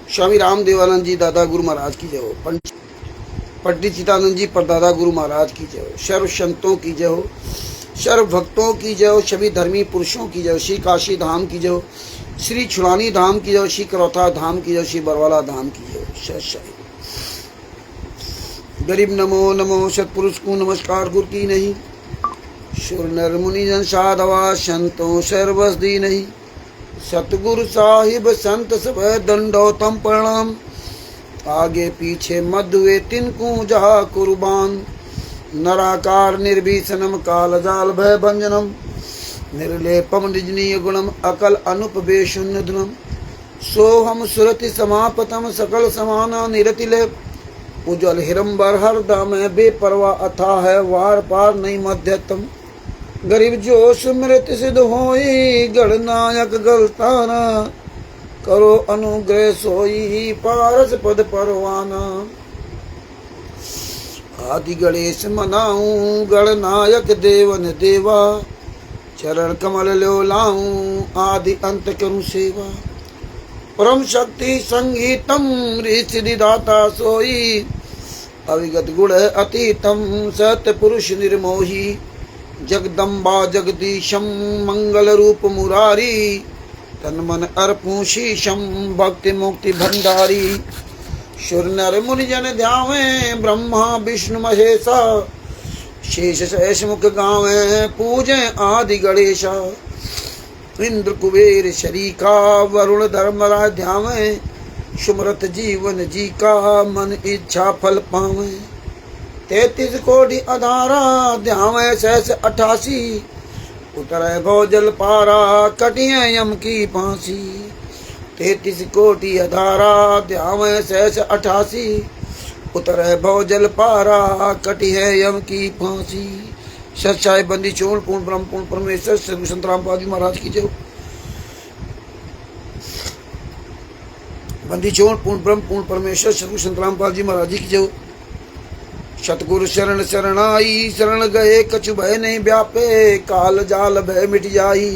स्वामी रामदेवानंद जी दादा गुरु महाराज की जय हो। पंडित चिदानंद जी परदादा गुरु महाराज की जय हो। सर्व संतों की जय हो, सर्व भक्तों की जय हो, सभी धर्मी पुरुषों की जय हो। श्री काशी धाम की जय हो, श्री छुड़ानी धाम की जय हो, श्री करौथा धाम की जय हो, श्री बरवाला धाम की जय हो। सत गरीब नमो नमो सतपुरुष को नमस्कार गुरु की नहीं, सुर नर मुनि जन साधवा संतों सर्वस दी नहीं। सतगुरु साहिब संत सब दंडोतम प्रणाम, आगे पीछे मध्य तिनको जहा कुर्बान। नराकार निर्भीषणम काल जाल भय भंजनम, निर्लेपम निजनीय गुणम अकल अनुपवेशुन्नधनम। सोहम सुरति समापतम सकल समाना निरतिले, उज्जवल हिरंबर हर दाम बेपरवा अथा है वार पार नहीं मध्यतम। गरीब जो सुमृत सिद्ध होई गणनायक गलताना, करो अनुग्रह सोई पारस पद परवाना। आदि गणेश मनाऊं गणनायक देवन देवा, चरण कमल लो लाऊं आदि अंत करूं सेवा। परम शक्ति संगीतम ऋषि दाता सोई, अविगत गुण अतीतम सत्य पुरुष निर्मोही। जगदम्बा जगदीशम मंगल रूप मुरारी, तन मन अर्पूं शीशम भक्ति मुक्ति भंडारी। सुर नर मुनि जन ध्यावे ब्रह्मा विष्णु महेशा, शेष शेष मुख गावे पूजे आदि गणेशा। इंद्र कुबेर शरीका वरुण धर्मराज ध्यावे, सुमरत जीवन जी का मन इच्छा फल पावे। 33 कोटि अधारा ध्यावे सहस 88, उतरे भव जल पारा कटिए यम की फांसी। 33 कोटि अधारा ध्यावे सहस 88, उतरे भव जल पारा कटिए यम की फांसी। सच्चाई बंदी चोल पूर्ण ब्रह्म पूर्ण परमेश्वर श्री संत रामपाल जी महाराज की जय। बंदी चोल पूर्ण ब्रह्म पूर्ण परमेश्वर श्री संत रामपाल जी महाराज जी की जय। सतगुरु शरण शरणाई, शरण गए कछु भय नहीं व्यापे, काल जाल भय मिट जाई।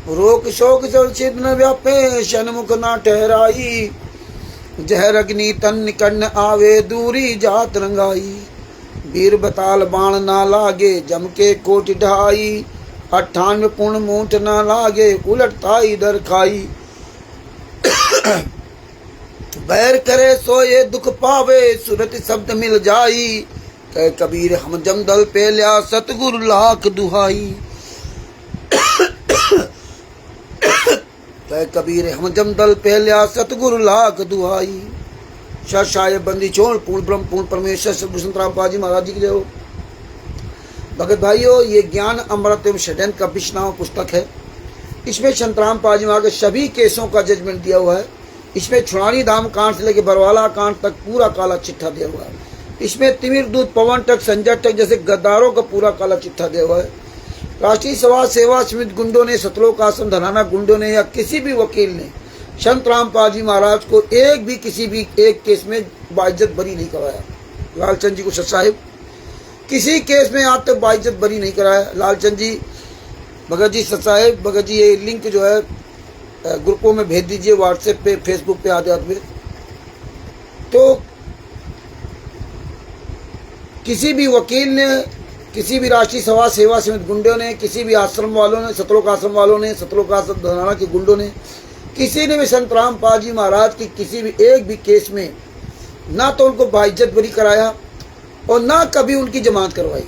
रोग शोक जल छिद न व्यापे, सन्मुख ना ठहराई। जहर अग्नि तन निकट न आवे, दूरी जात रंगाई। वीर बताल बाण ना लागे, जम के कोटि ढाई। 98 पूर्ण मूठ ना लागे, उलटता इधर खाई। बैर करे सोए दुख पावे, सुरत शब्द मिल जाई। कह कबीर हम जमदल पे लिया, सतगुरु लाख दुहाई। कह कबीर हम जमदल पे लिया, सतगुरु लाख दुहाई। शाय बंदी चोल पूर्ण ब्रह्म पूर्ण परमेश्वर श्री संत रामपाल जी महाराज जी की जय हो। भगत भाइयों, ये ज्ञान अमृत एवं षड्यंत्र का विश्नाम पुस्तक है। इसमें संत रामपाल जी महाराज के सभी केसों का जजमेंट दिया हुआ है। इसमें छुड़ानी धाम कांड से लेकर बरवाला कांड तक पूरा काला चिट्ठा दिया हुआ है। इसमें तिमिर दूत पवन तक संजय तक जैसे गद्दारों का पूरा काला चिट्ठा दिया हुआ है। राष्ट्रीय समाज सेवा समिति गुंडों ने, सतलोक आश्रम धनाना गुंडों ने या किसी भी वकील ने संत रामपाल जी महाराज को एक भी किसी भी एक केस में बाइज्जत बरी नहीं कराया। लालचंद जी को सत साहिब किसी केस में आज तक बाइज्जत बरी नहीं कराया। लालचंद जी, भगत जी, सत साहिब, भगत जी, ये लिंक जो है ग्रुपों में भेज दीजिए, व्हाट्सएप पे फेसबुक पे आदि में। तो किसी भी वकील ने, किसी भी राष्ट्रीय समाज सेवा समिति गुंडों ने, किसी भी आश्रम वालों ने, सतलोक आश्रम वालों ने, सतलोक आश्रम धनाना के गुंडों ने, किसी ने भी संत रामपाल जी महाराज की किसी भी एक भी केस में ना तो उनको बाइज्जत बरी कराया और ना कभी उनकी जमानत करवाई।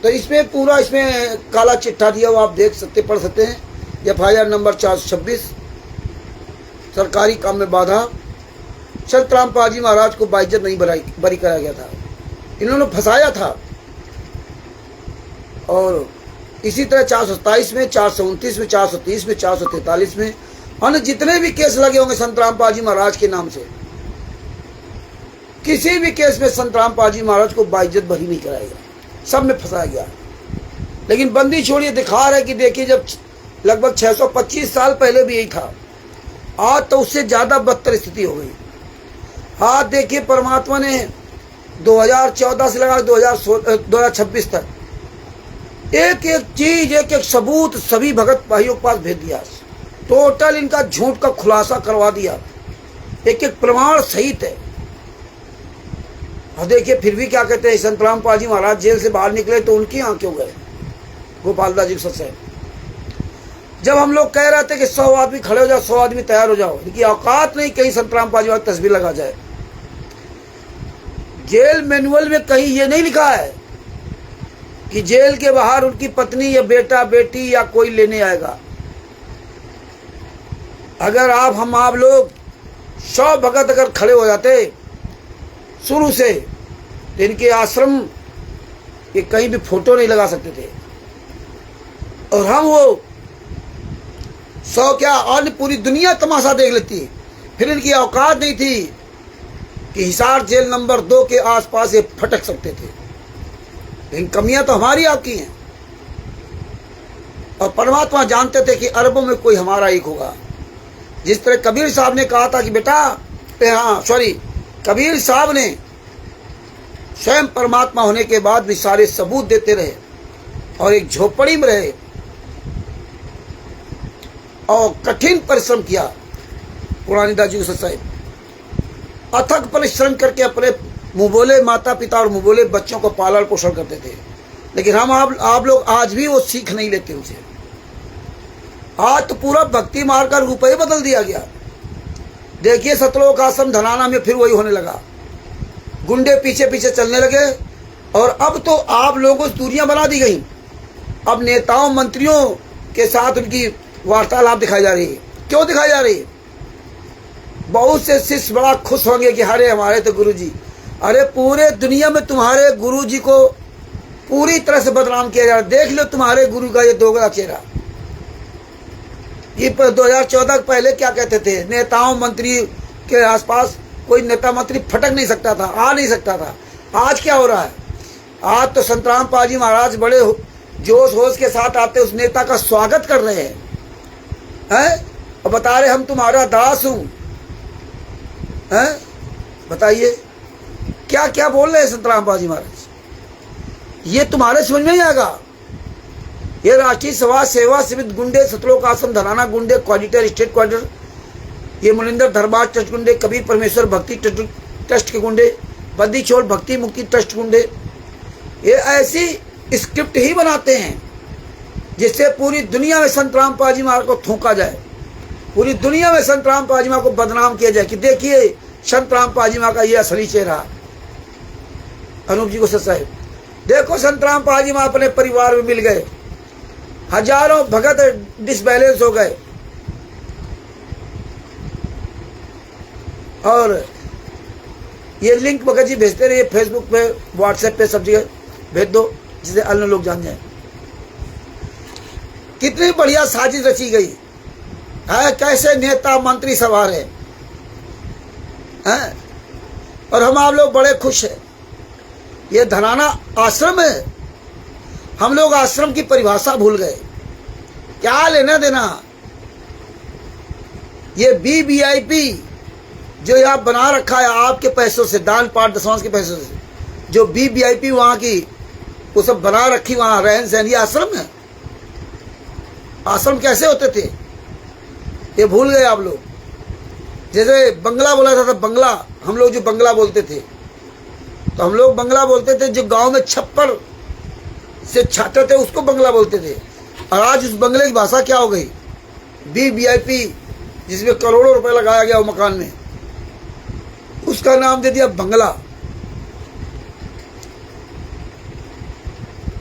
तो इसमें पूरा इसमें काला चिट्ठा दिया हुआ आप देख सकते, पढ़ सकते हैं। FIR नंबर 426, सरकारी काम में बाधा। संत रामपाल जी महाराज को बाइज्जत नहीं बरी कराया गया था, इन्होंने फंसाया था। और इसी तरह 427 में, 429 में, 430 में, 443 में अन्य जितने भी केस लगे होंगे संत रामपाल जी महाराज के नाम से, किसी भी केस में संत रामपाल जी महाराज को बाइज्जत बरी नहीं कराया गया, सब में फंसाया गया। लेकिन बंदी छोड़िए दिखा रहे कि देखिए, जब लगभग 625 साल पहले भी यही था, आज तो उससे ज्यादा बदतर स्थिति हो गई। आज देखिए, परमात्मा ने 2014 से लगा 2026 तक एक एक चीज, एक एक सबूत सभी भगत भाइयों के पास भेज दिया। टोटल इनका झूठ का खुलासा करवा दिया, एक एक प्रमाण सहित है। और देखिए फिर भी क्या कहते हैं, संतराम पाल जी महाराज जेल से बाहर निकले तो उनकी यहाँ क्यों गए, गोपालदास जी सच है। जब हम लोग कह रहे थे कि 100 आदमी खड़े हो जाओ, 100 आदमी तैयार हो जाओ, इनकी औकात नहीं कहीं संतराम पाल जी महाराज तस्वीर लगा जाए। जेल मैनुअल में कहीं ये नहीं लिखा है कि जेल के बाहर उनकी पत्नी या बेटा बेटी या कोई लेने आएगा। अगर आप लोग 100 भगत अगर खड़े हो जाते शुरू से, तो इनके आश्रम के कहीं भी फोटो नहीं लगा सकते थे। और हम वो 100 क्या अन्य पूरी दुनिया तमाशा देख लेती। फिर इनकी औकात नहीं थी कि हिसार जेल नंबर 2 के आसपास ये फटक सकते थे। लेकिन कमियां तो हमारी आपकी हैं। और परमात्मा जानते थे कि अरबों में कोई हमारा एक होगा। जिस तरह कबीर साहब ने कहा था कि बेटा, कबीर साहब ने स्वयं परमात्मा होने के बाद भी सारे सबूत देते रहे और एक झोपड़ी में रहे और कठिन परिश्रम किया। पुरानी दास जी साहब अथक परिश्रम करके अपने मुँह बोले माता पिता और मुँह बोले बच्चों को पालन पोषण करते थे। लेकिन हम आप लोग आज भी वो सीख नहीं लेते उनसे। आज तो पूरा भक्ति मार्ग का रूप ही बदल दिया गया। देखिए सतलोक आश्रम धनाना में फिर वही होने लगा, गुंडे पीछे पीछे चलने लगे। और अब तो आप लोगों से दूरियां बना दी गई। अब नेताओं मंत्रियों के साथ उनकी वार्तालाप दिखाई जा रही है। क्यों दिखाई जा रही है? बहुत से शिष्य बड़ा खुश होंगे कि अरे हमारे तो गुरु जी, अरे पूरे दुनिया में तुम्हारे गुरु जी को पूरी तरह से बदनाम किया जा रहा है। देख लो तुम्हारे गुरु का ये दोगला चेहरा। ये 2014 पहले क्या कहते थे, नेताओं मंत्री के आसपास कोई नेता मंत्री फटक नहीं सकता था, आ नहीं सकता था। आज क्या हो रहा है? आज तो संतराम पाल जी महाराज बड़े जोश होश के साथ आते उस नेता का स्वागत कर रहे हैं और बता रहे हम तुम्हारा दास हूं। बताइए क्या क्या बोल रहे हैं संतराम पाल जी महाराज। ये तुम्हारे समझ में नहीं आएगा। ये राष्ट्रीय समाज सेवा समिति गुंडे, सतलोक आश्रम धनाना गुंडे, क्वालिटर स्टेट क्वार्टर, ये मुनिंदर धर्मार ट्रस्ट गुंडे, कबीर परमेश्वर भक्ति ट्रस्ट के गुंडे, बद्दी छोड़ भक्ति मुक्ति ट्रस्ट गुंडे, ये ऐसी स्क्रिप्ट ही बनाते हैं जिससे पूरी दुनिया में संतराम पाल जी महाराज को थूका जाए, पूरी दुनिया में संतराम पाल जी महाराज को बदनाम किया जाए कि देखिए संतराम पाल जी महाराज का ये असली चेहरा। अनूप जी को सच है, देखो संतराम पाल जी महाराज अपने परिवार में मिल गए, हजारों भगत डिसबैलेंस हो गए। और ये लिंक भगत जी भेजते रहिए, फेसबुक पे, व्हाट्सएप पे, सब जगह भेज दो जिससे अन्य लोग जान जाए। कितनी बढ़िया साजिश रची गई है, कैसे नेता मंत्री सवार है और हम आप लोग बड़े खुश हैं। ये धनाना आश्रम है, हम लोग आश्रम की परिभाषा भूल गए। क्या लेना देना? ये BVIP जो यहाँ बना रखा है आपके पैसों से, दान पाठ दशवांश के पैसों से, जो BVIP वहाँ की वो सब बना रखी, वहाँ रहन सहन, ये आश्रम है। आश्रम कैसे होते थे ये भूल गए आप लोग। जैसे बंगला बोला था बंगला, हम लोग जो बंगला बोलते थे, तो हम लोग बंगला बोलते थे, जो गांव में छप्पर से छाते थे उसको बंगला बोलते थे। और आज उस बंगले की भाषा क्या हो गई? BVIP, जिसमें करोड़ों रुपए लगाया गया वो मकान में, उसका नाम दे दिया बंगला।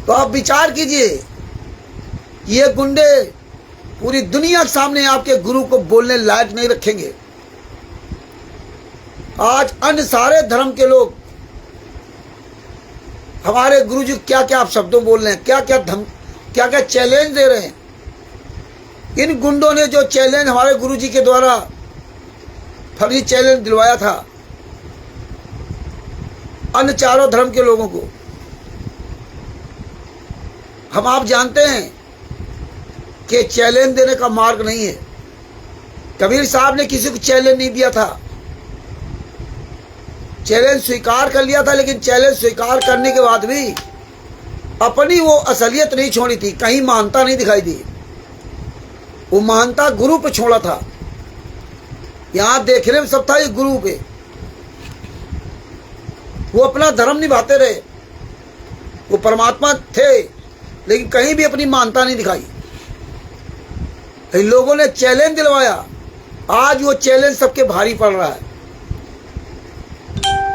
तो आप विचार कीजिए, ये गुंडे पूरी दुनिया के सामने आपके गुरु को बोलने लायक नहीं रखेंगे। आज अन्य सारे धर्म के लोग हमारे गुरु जी क्या क्या आप शब्दों बोल रहे हैं, क्या क्या चैलेंज दे रहे हैं। इन गुंडों ने जो चैलेंज हमारे गुरु जी के द्वारा फर्जी चैलेंज दिलवाया था अन्य चारों धर्म के लोगों को, हम आप जानते हैं कि चैलेंज देने का मार्ग नहीं है। कबीर साहब ने किसी को चैलेंज नहीं दिया था, चैलेंज स्वीकार कर लिया था, लेकिन चैलेंज स्वीकार करने के बाद भी अपनी वो असलियत नहीं छोड़ी थी, कहीं मानता नहीं दिखाई दी। वो मानता गुरु पे छोड़ा था। यहाँ देखने में सब था, ये गुरु पे। वो अपना धर्म निभाते रहे, वो परमात्मा थे, लेकिन कहीं भी अपनी मानता नहीं दिखाई। इन लोगों ने चैलेंज दिलवाया, आज वो चैलेंज सबके भारी पड़ रहा है।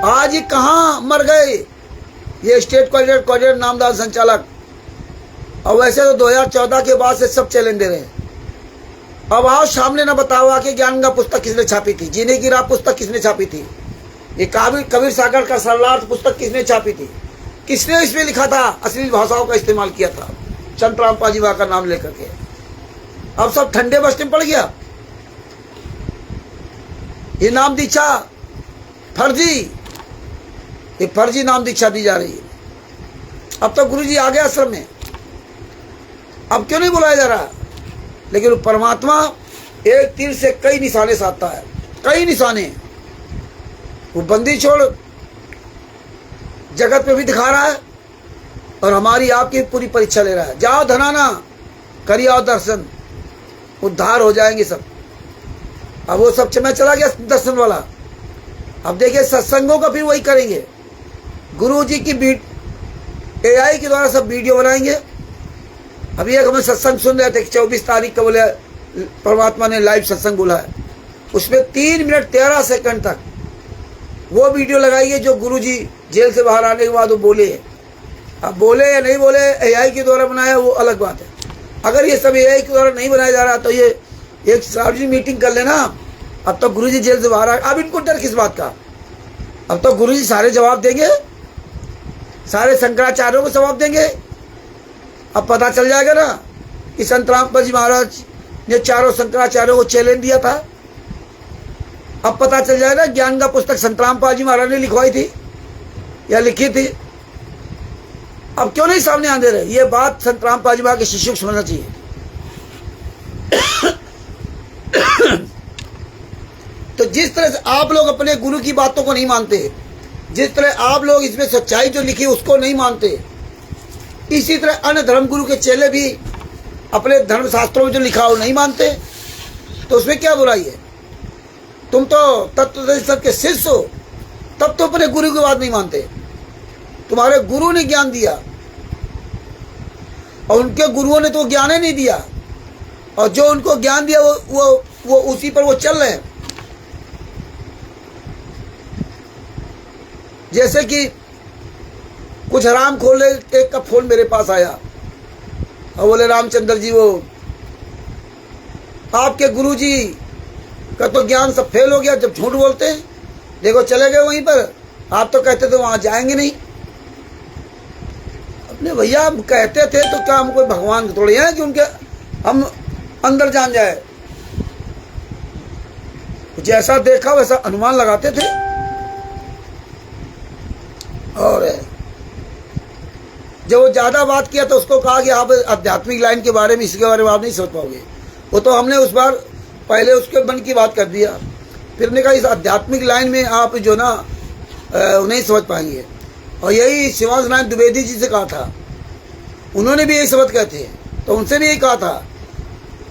आज ये कहाँ मर गए, ये स्टेट कोऑर्डिनेटर नामदार संचालक। और वैसे तो 2014 के बाद से सब चैलेंज दे रहे हैं। अब आओ सामने ना बताओ आके ज्ञान का पुस्तक किसने छापी थी, जीने की राह पुस्तक किसने छापी थी, ये कबीर सागर का सरलार्थ पुस्तक किसने छापी थी, किसने इसमें लिखा था, अश्लील भाषाओं का इस्तेमाल किया था, चंद्रराम पाजीवा का नाम लेकर के। अब सब ठंडे बस्ते में पड़ गया। ये नाम दीक्षा फर्जी, ये फर्जी नाम दीक्षा दी जा रही है। अब तो गुरुजी आ गए आश्रम में, अब क्यों नहीं बुलाया जा रहा? लेकिन परमात्मा एक तीर से कई निशाने साधता है, कई निशाने। वो बंदी छोड़ जगत पे भी दिखा रहा है और हमारी आपकी पूरी परीक्षा ले रहा है। जाओ धनाना, करिए आओ दर्शन, उद्धार हो जाएंगे सब। अब वो सब समय चला गया दर्शन वाला। अब देखिए सत्संगों का फिर वही करेंगे। गुरु जी की AI के द्वारा सब वीडियो बनाएंगे। अभी एक हमें सत्संग सुन रहे थे, 24 तारीख का बोले परमात्मा ने लाइव सत्संग बोला है, उसमें 3 मिनट 13 सेकंड तक वो वीडियो लगाइए जो गुरुजी जेल से बाहर आने के बाद वो बोले। अब बोले या नहीं बोले, AI के द्वारा बनाया वो अलग बात है। अगर ये सब AI के द्वारा नहीं बनाया जा रहा तो ये एक सार्वजनिक मीटिंग कर लेना। अब तो गुरुजी जेल से बाहर आए, अब इनको डर किस बात का? अब तो गुरुजी सारे जवाब देंगे, सारे शंकराचार्यों को जवाब देंगे। अब पता चल जाएगा ना कि संत रामपाल जी महाराज ने चारों शंकराचार्यों को चैलेंज दिया था। अब पता चल जाएगा ज्ञान का पुस्तक संत रामपाल जी महाराज ने लिखवाई थी या लिखी थी। अब क्यों नहीं सामने आने दे रहे? ये बात संत रामपाल जी महाराज के शिष्यों को समझना चाहिए। तो जिस तरह से आप लोग अपने गुरु की बातों को नहीं मानते, जिस तरह आप लोग इसमें सच्चाई जो लिखी उसको नहीं मानते, इसी तरह अन्य धर्म गुरु के चेले भी अपने धर्म शास्त्रों में जो लिखा हो नहीं मानते। तो उसमें क्या बुराई है? तुम तो तत्व के शिष्य हो, तब तो अपने गुरु की बात नहीं मानते। तुम्हारे गुरु ने ज्ञान दिया और उनके गुरुओं ने तो ज्ञान ही नहीं दिया, और जो उनको ज्ञान दिया वो उसी पर वो चल रहे हैं। जैसे कि कुछ हराम खोले, एक का फोन मेरे पास आया और बोले रामचंद्र जी वो आपके गुरुजी का तो ज्ञान सब फेल हो गया जब झूठ बोलते हैं। देखो चले गए वहीं पर, आप तो कहते थे वहां जाएंगे नहीं। अपने भैया हम कहते थे तो क्या हम कोई भगवान थोड़े हैं कि उनके हम अंदर जान जाए? जैसा देखा वैसा अनुमान लगाते थे। और जब वो ज्यादा बात किया तो उसको कहा कि आप आध्यात्मिक लाइन के बारे में, इसके बारे में आप नहीं सोच पाओगे। वो तो हमने उस बार पहले उसके मन की बात कर दिया, फिर ने कहा इस आध्यात्मिक लाइन में आप जो ना नहीं समझ पाएंगे। और यही शिवांश नारायण द्विवेदी जी से कहा था, उन्होंने भी यही शब्द कहे थे। तो उनसे भी यही कहा था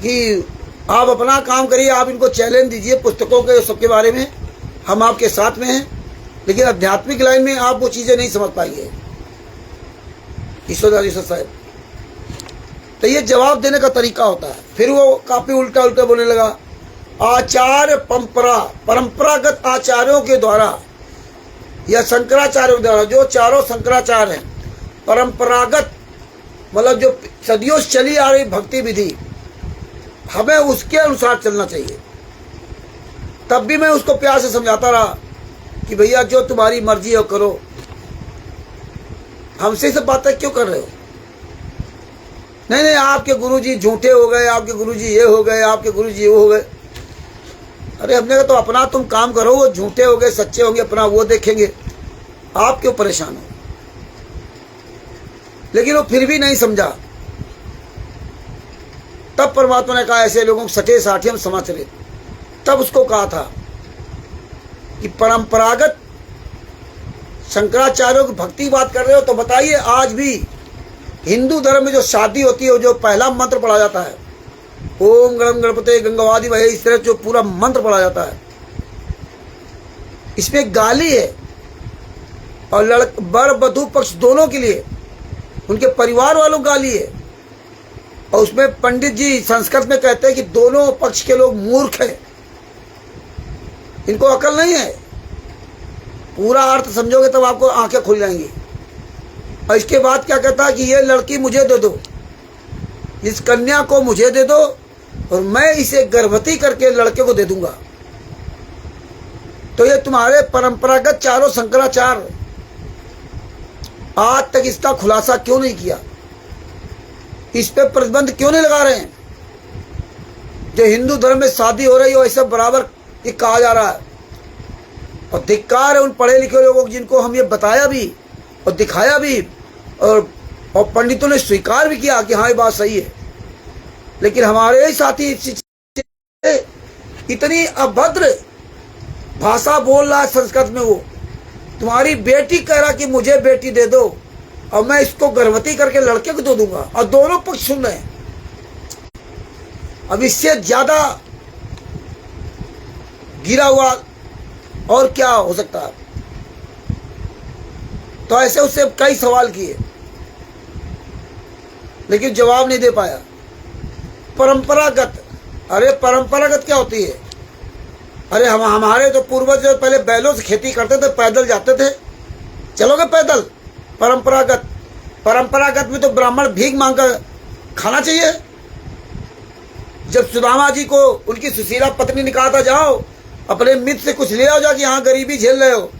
कि आप अपना काम करिए, आप इनको चैलेंज दीजिए पुस्तकों के सबके बारे में, हम आपके साथ में हैं, लेकिन आध्यात्मिक लाइन में आप वो चीज़ें नहीं समझ पाएंगे। ईश्वरदास साहब, तो ये जवाब देने का तरीका होता है। फिर वो काफी उल्टा उल्टा बोलने लगा। आचार्य परंपरागत आचार्यों के द्वारा या शंकराचार्यों के द्वारा, जो चारों शंकराचार्य हैं, परंपरागत मतलब जो सदियों से चली आ रही भक्ति विधि, हमें उसके अनुसार चलना चाहिए। तब भी मैं उसको प्यार से समझाता रहा कि भैया जो तुम्हारी मर्जी हो करो, हमसे सब बातें क्यों कर रहे हो? नहीं आपके गुरुजी झूठे हो गए, आपके गुरुजी ये हो गए, आपके गुरुजी वो हो गए। अरे हमने कहा तो अपना तुम काम करो, वो झूठे हो गए सच्चे होंगे अपना वो देखेंगे, आप क्यों परेशान हो? लेकिन वो फिर भी नहीं समझा। तब परमात्मा ने कहा ऐसे लोगों को सटे साठे हम समा चले। तब उसको कहा था कि परंपरागत शंकराचार्यों की भक्ति बात कर रहे हो तो बताइए, आज भी हिंदू धर्म में जो शादी होती है, जो पहला मंत्र पढ़ा जाता है ओम गणम गणपते गंगवादि वह, इस तरह जो पूरा मंत्र पढ़ा जाता है, इसमें गाली है और वर वधू पक्ष दोनों के लिए, उनके परिवार वालों गाली है। और उसमें पंडित जी संस्कृत में कहते हैं कि दोनों पक्ष के लोग मूर्ख हैं, इनको अकल नहीं है। पूरा अर्थ समझोगे तब आपको आंखें खुल जाएंगी। और इसके बाद क्या कहता है कि ये लड़की मुझे दे दो, इस कन्या को मुझे दे दो और मैं इसे गर्भवती करके लड़के को दे दूंगा। तो ये तुम्हारे परंपरागत चारों शंकराचार्य आज तक इसका खुलासा क्यों नहीं किया, इस पे प्रतिबंध क्यों नहीं लगा रहे हैं? जो हिंदू धर्म में शादी हो रही हो ऐसा बराबर ये कहा जा रहा है। और धिक्कार है उन पढ़े लिखे लोगों को जिनको हम ये बताया भी और दिखाया भी, और पंडितों ने स्वीकार भी किया कि हाँ ये बात सही है। लेकिन हमारे ही साथी इतनी अभद्र भाषा बोल रहा है संस्कृत में, वो तुम्हारी बेटी कह रहा कि मुझे बेटी दे दो और मैं इसको गर्भवती करके लड़के को दे दूंगा, और दोनों पक्ष सुन रहे हैं। अब इससे ज्यादा गिरा हुआ और क्या हो सकता है? तो ऐसे उससे कई सवाल किए लेकिन जवाब नहीं दे पाया। परंपरागत, अरे परंपरागत क्या होती है? अरे हमारे तो पूर्वज जो पहले बैलों से खेती करते थे, पैदल जाते थे, चलोगे पैदल? परंपरागत, परंपरागत में तो ब्राह्मण भीख मांग कर खाना चाहिए। जब सुदामा जी को उनकी सुशीला पत्नी ने कहा था जाओ अपने मित्र से कुछ ले आओ जाके, यहाँ गरीबी झेल रहे हो,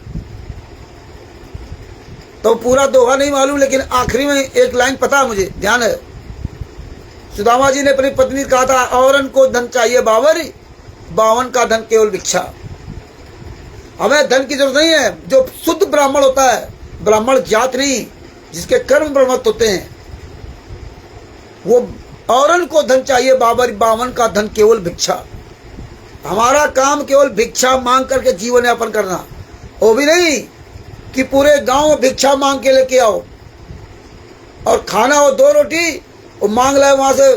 तो पूरा दोहा नहीं मालूम लेकिन आखिरी में एक लाइन पता है मुझे, ध्यान है। सुदामा जी ने अपनी पत्नी कहा था औरन को धन चाहिए बावर, बावन का धन केवल भिक्षा। हमें धन की जरूरत नहीं है। जो शुद्ध ब्राह्मण होता है, ब्राह्मण जात नहीं, जिसके कर्म ब्रह्मत्व होते हैं, वो औरन को धन चाहिए बाबर, बावन का धन केवल भिक्षा। हमारा काम केवल भिक्षा मांग करके जीवन यापन करना, वो भी नहीं कि पूरे गांव में भिक्षा मांग के लेके आओ और खाना हो 2 रोटी और मांग लाए वहां से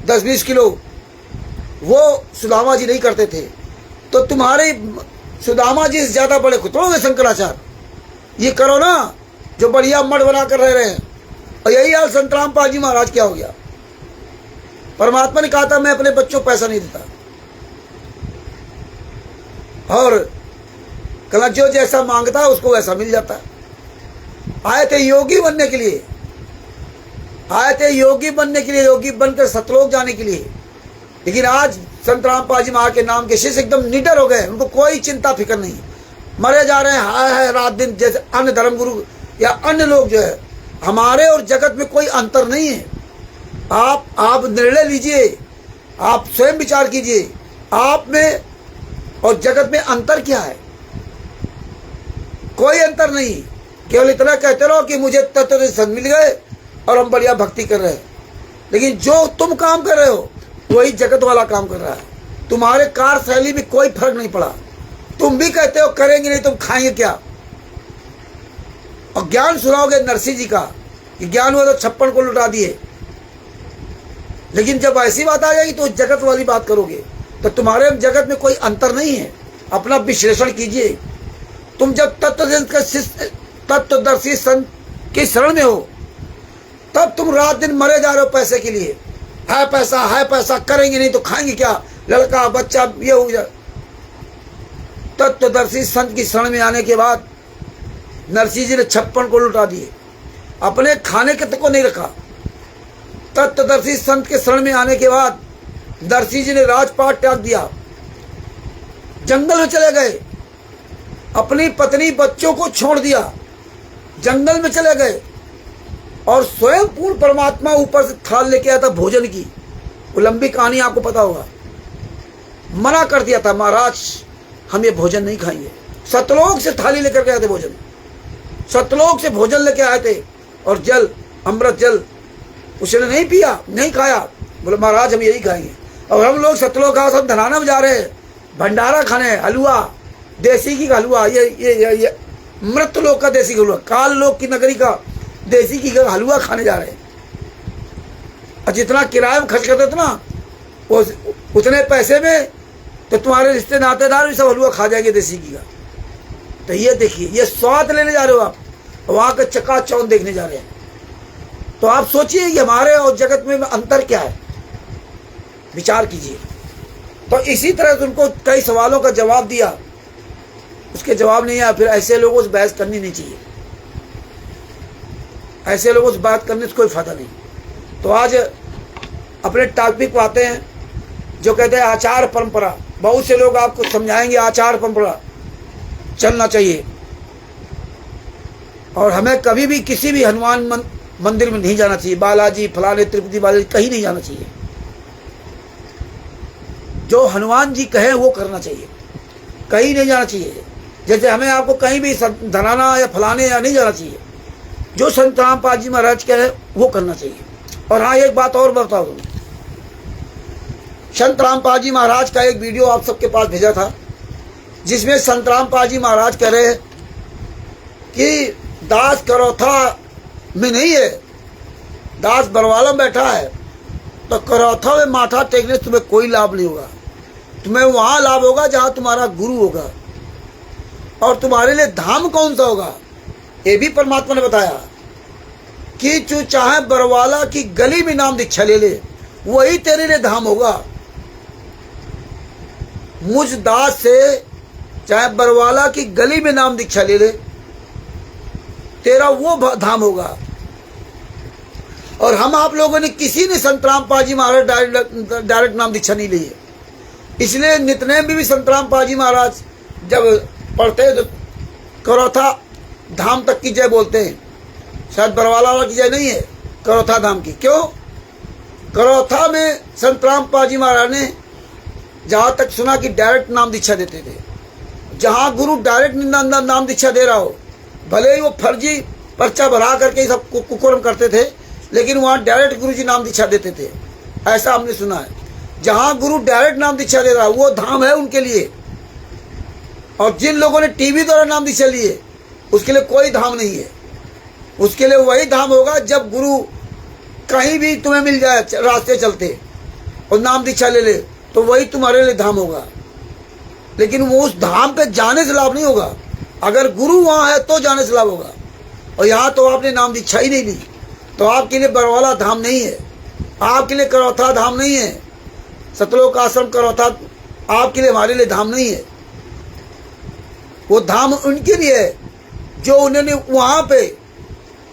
10-20 किलो। वो सुदामा जी नहीं करते थे। तो तुम्हारे सुदामा जी से ज्यादा बड़े खुतरोगे शंकराचार्य। ये करो ना जो बढ़िया मठ बना कर रह रहे हैं। और यही हाल संत रामपाल जी महाराज क्या हो गया? परमात्मा ने कहा था मैं अपने बच्चों को पैसा नहीं देता, और कल जो जैसा मांगता है उसको वैसा मिल जाता है। आए थे योगी बनने के लिए, आए थे योगी बनने के लिए, योगी बनकर सतलोक जाने के लिए। लेकिन आज संत रामपाल जी महाराज के नाम के शिष्य एकदम निडर हो गए, उनको कोई चिंता फिक्र नहीं, मरे जा रहे हैं हाय रात दिन जैसे अन्य धर्मगुरु या अन्य लोग जो है। हमारे और जगत में कोई अंतर नहीं है। आप निर्णय लीजिए, आप स्वयं विचार कीजिए, आप में और जगत में अंतर क्या है? कोई अंतर नहीं। केवल इतना कहते रहो कि मुझे तत्व संग मिल गए और हम बढ़िया भक्ति कर रहे हैं, लेकिन जो तुम काम कर रहे हो वही जगत वाला काम कर रहा है। तुम्हारे कार्य शैली में कोई फर्क नहीं पड़ा। तुम भी कहते हो करेंगे नहीं, तुम खाएंगे क्या? और ज्ञान सुनाओगे नरसिंह जी का कि ज्ञान हुआ तो 56 को लुटा दिए, लेकिन जब ऐसी बात आ जाएगी तो जगत वाली बात करोगे। तो तुम्हारे जगत में कोई अंतर नहीं है। अपना विश्लेषण कीजिए। तुम जब तत्वदर्शी संत की शरण में हो तब तुम रात दिन मरे जा रहे हो पैसे के लिए। है पैसा, करेंगे नहीं तो खाएंगे क्या? लड़का बच्चा ये हो जाए। तत्वदर्शी संत की शरण में आने के बाद नरसिंह जी ने 56 को लुटा दिए, अपने खाने के तक को नहीं रखा। तत्वदर्शी संत के शरण में आने के बाद नरसिंह जी ने राजपाट त्याग दिया, जंगल में चले गए, अपनी पत्नी बच्चों को छोड़ दिया, जंगल में चले गए और स्वयं पूर्ण परमात्मा ऊपर से थाल लेके आया था भोजन की। वो लंबी कहानी आपको पता होगा। मना कर दिया था महाराज हम ये भोजन नहीं खाएंगे। सतलोक से थाली लेकर के आए थे भोजन, सतलोक से भोजन लेके आए थे और जल, अमृत जल उसने नहीं पिया, नहीं खाया। बोले महाराज हम यही खाएंगे। और हम लोग सतलोक का सब धनाना में जा रहे हैं, भंडारा खाने, हलवा, देसी घी का हलवा, ये मृत लोक का देसी हलवा, काल लोक की नगरी का देसी घी का हलवा खाने जा रहे हैं। और जितना किराया में खर्च करते थे ना उतने पैसे में तो तुम्हारे रिश्ते नातेदार भी सब हलवा खा जाएंगे देसी घी का। तो ये देखिए, ये स्वाद लेने जा रहे हो आप, वहां का चकाचौंध देखने जा रहे हैं। तो आप सोचिए कि हमारे और जगत में अंतर क्या है, विचार कीजिए। तो इसी तरह से उनको कई सवालों का जवाब दिया, उसके जवाब नहीं आया। फिर ऐसे लोगों से बहस करनी नहीं चाहिए, ऐसे लोगों से बात करने से कोई फायदा नहीं। तो आज अपने टॉपिक पर आते हैं, जो कहते हैं आचार परंपरा। बहुत से लोग आपको समझाएंगे आचार परंपरा चलना चाहिए, और हमें कभी भी किसी भी हनुमान मंदिर में नहीं जाना चाहिए, बालाजी फलाने तिरुपति बालाजी कहीं नहीं जाना चाहिए। जो हनुमान जी कहे वो करना चाहिए, कहीं नहीं जाना चाहिए। जैसे हमें आपको कहीं भी धनाना या फलाने या नहीं जाना चाहिए, जो संत रामपाल जी महाराज कहे वो करना चाहिए। और हाँ, एक बात और बता दूं, संत रामपाल जी महाराज का एक वीडियो आप सबके पास भेजा था, जिसमें संत रामपाल जी महाराज कह रहे हैं कि दास करौथा में नहीं है, दास बरवाला में बैठा है, तो करौथा में माथा टेकने से तुम्हें कोई लाभ नहीं होगा। तुम्हें वहां लाभ होगा जहां तुम्हारा गुरु होगा। और तुम्हारे लिए धाम कौन सा होगा, ये भी परमात्मा ने बताया कि तू चाहे बरवाला की गली में नाम दीक्षा ले ले, वही तेरे लिए धाम होगा। मुझ दास से चाहे बरवाला की गली में नाम दीक्षा ले ले, तेरा वो धाम होगा। और हम आप लोगों ने किसी ने संत रामपाल जी महाराज डायरेक्ट नाम दीक्षा नहीं ली है। इसलिए नितनेम भी संत रामपाल जी महाराज जब पढ़ते हैं तो करौथा धाम तक की जय बोलते हैं, शायद बरवाला वाला की जय नहीं है, करौथा धाम की। क्यों? करौथा में संत रामपाल जी महाराज ने जहाँ तक सुना कि डायरेक्ट नाम दीक्षा देते थे। जहाँ गुरु डायरेक्ट नाम दीक्षा दे रहा हो, भले ही वो फर्जी पर्चा भरा करके सब कुकर्म करते थे, लेकिन वहाँ डायरेक्ट गुरु जी नाम दीक्षा देते थे, ऐसा हमने सुना है। जहाँ गुरु डायरेक्ट नाम दीक्षा दे रहा है वो धाम है उनके लिए। और जिन लोगों ने टीवी द्वारा नाम दीक्षा लिए, उसके लिए कोई धाम नहीं है। उसके लिए वही धाम होगा जब गुरु कहीं भी तुम्हें मिल जाए रास्ते चलते और नाम दीक्षा ले ले, तो वही तुम्हारे लिए धाम होगा। लेकिन वो उस धाम पे जाने से लाभ नहीं होगा। अगर गुरु वहाँ है तो जाने से लाभ होगा, और यहाँ तो आपने नाम दीक्षा ही नहीं ली, तो आपके लिए बरवाला धाम नहीं है, आपके लिए करौथा धाम नहीं है, सतलोक आश्रम करौथा आपके लिए हमारे लिए धाम नहीं है। वो धाम उनके लिए है जो उन्होंने वहाँ पे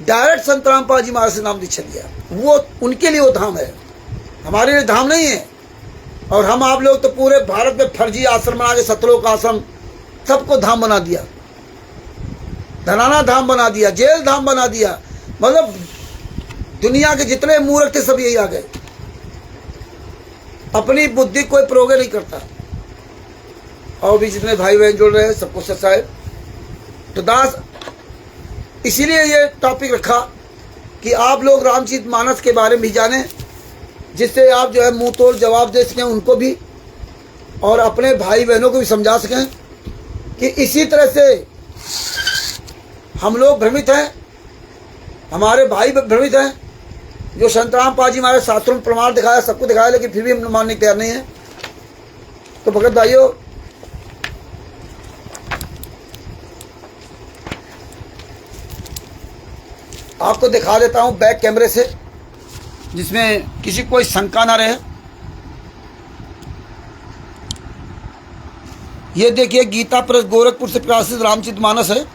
डायरेक्ट संत रामपाल जी महाराज से नाम दीक्षा लिया, वो उनके लिए वो धाम है, हमारे लिए धाम नहीं है। और हम आप लोग तो पूरे भारत में फर्जी आश्रम बना के सतलोक आश्रम सबको धाम बना दिया, धनाना धाम बना दिया, जेल धाम बना दिया। मतलब दुनिया के जितने मूर्ख थे सब यही आ गए। अपनी बुद्धि कोई प्रयोग नहीं करता। और भी जितने भाई बहन जुड़ रहे हैं सबको सच्चाई। तो दास इसीलिए ये टॉपिक रखा कि आप लोग रामचरितमानस के बारे में भी जानें, जिससे आप जो है मुंह तोड़ जवाब दे सकें उनको भी, और अपने भाई बहनों को भी समझा सकें कि इसी तरह से हम लोग भ्रमित हैं, हमारे भाई भ्रमित हैं। जो संत रामपाल जी हमारे शास्त्रों में प्रमाण दिखाया, सबको दिखाया, लेकिन फिर भी हम मानने के तैयार नहीं है। तो भगत भाइयों, आपको दिखा देता हूं बैक कैमरे से, जिसमें किसी को कोई शंका ना रहे। ये देखिए गीता प्रेस गोरखपुर से प्रकाशित रामचरितमानस है।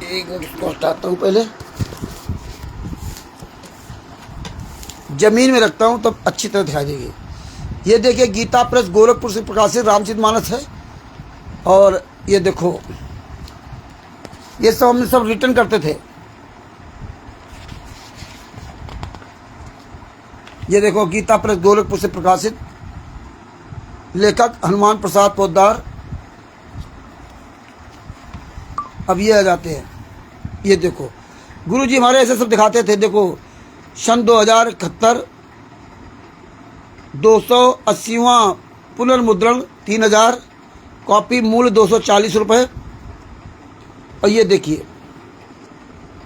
एक मिनट इसको हटाता हूं, पहले जमीन में रखता हूं तब अच्छी तरह दिखाई देगी। ये देखिए गीता प्रेस गोरखपुर से प्रकाशित रामचरितमानस है। और ये देखो, ये सब हमने सब रिटर्न करते थे। ये देखो गीता प्रेस गोरखपुर से प्रकाशित, लेखक हनुमान प्रसाद पोद्दार। अब ये आ जाते हैं, ये देखो गुरु जी हमारे ऐसे सब दिखाते थे। देखो सन 2071 280वां पुनर्मुद्रण 3000, कॉपी मूल्य 240 रुपये। और ये देखिए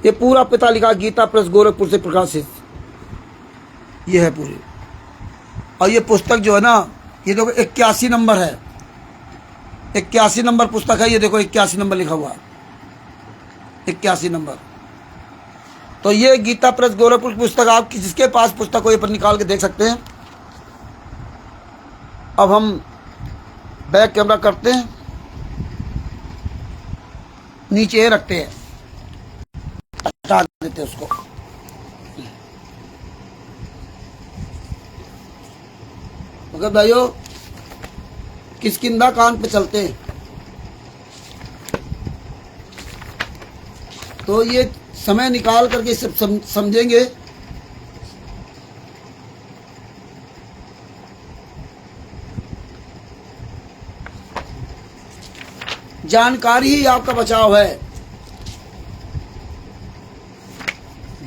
ये पूरा पिता लिखा गीता प्रेस गोरखपुर से प्रकाशित, ये है पूरी। और ये पुस्तक जो है ना, ये देखो 81 नंबर है, 81 नंबर पुस्तक है। ये देखो 81 नंबर लिखा हुआ, 81 नंबर। तो ये गीता प्रेस गोरखपुर की पुस्तक, आप जिसके पास पुस्तक हो ये पर निकाल के देख सकते हैं। अब हम बैक कैमरा करते हैं, नीचे रखते हैं, हटा देते हैं उसको। मगर भाइयों किष्किंधा कांड पे चलते हैं। तो ये समय निकाल करके सब समझेंगे। जानकारी ही आपका बचाव है,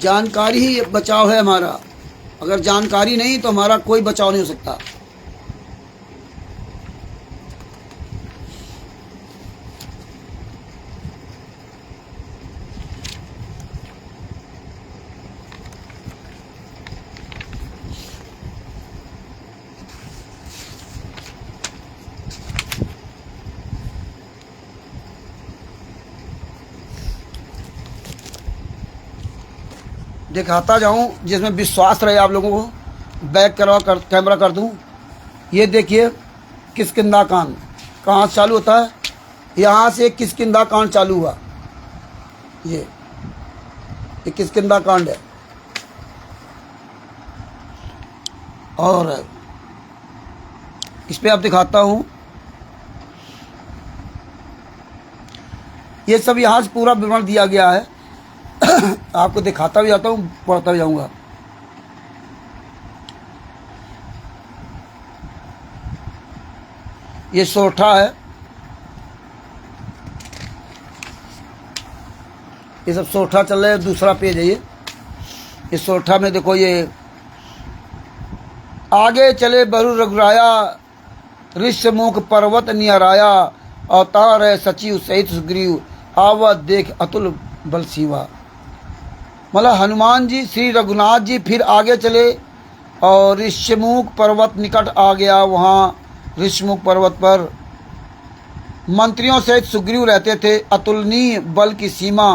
जानकारी ही बचाव है हमारा। अगर जानकारी नहीं तो हमारा कोई बचाव नहीं हो सकता। दिखाता जाऊं जिसमें विश्वास रहे आप लोगों को। बैक कैमरा कर दूं। ये देखिए किष्किंधा कांड कहाँ से चालू होता है, यहाँ से किष्किंधा कांड चालू हुआ। ये किष्किंधा कांड है। और इस पे आप दिखाता हूँ, ये सब यहाँ से पूरा विवरण दिया गया है। आपको दिखाता भी जाता हूँ, पढ़ता भी जाऊंगा। ये सोरठा है, ये सब सोरठा चल रहा है। दूसरा पेज है ये सोरठा में देखो, ये आगे चले बरु रघुराया, ऋष्यमुख पर्वत निहराया, अवतार है सचिव सहित सुग्रीव, आवत देख अतुल बल शिवा। मतलब हनुमान जी श्री रघुनाथ जी फिर आगे चले और ऋष्यमुख पर्वत निकट आ गया। वहाँ ऋष्यमुख पर्वत पर मंत्रियों सहित सुग्रीव रहते थे। अतुलनीय बल की सीमा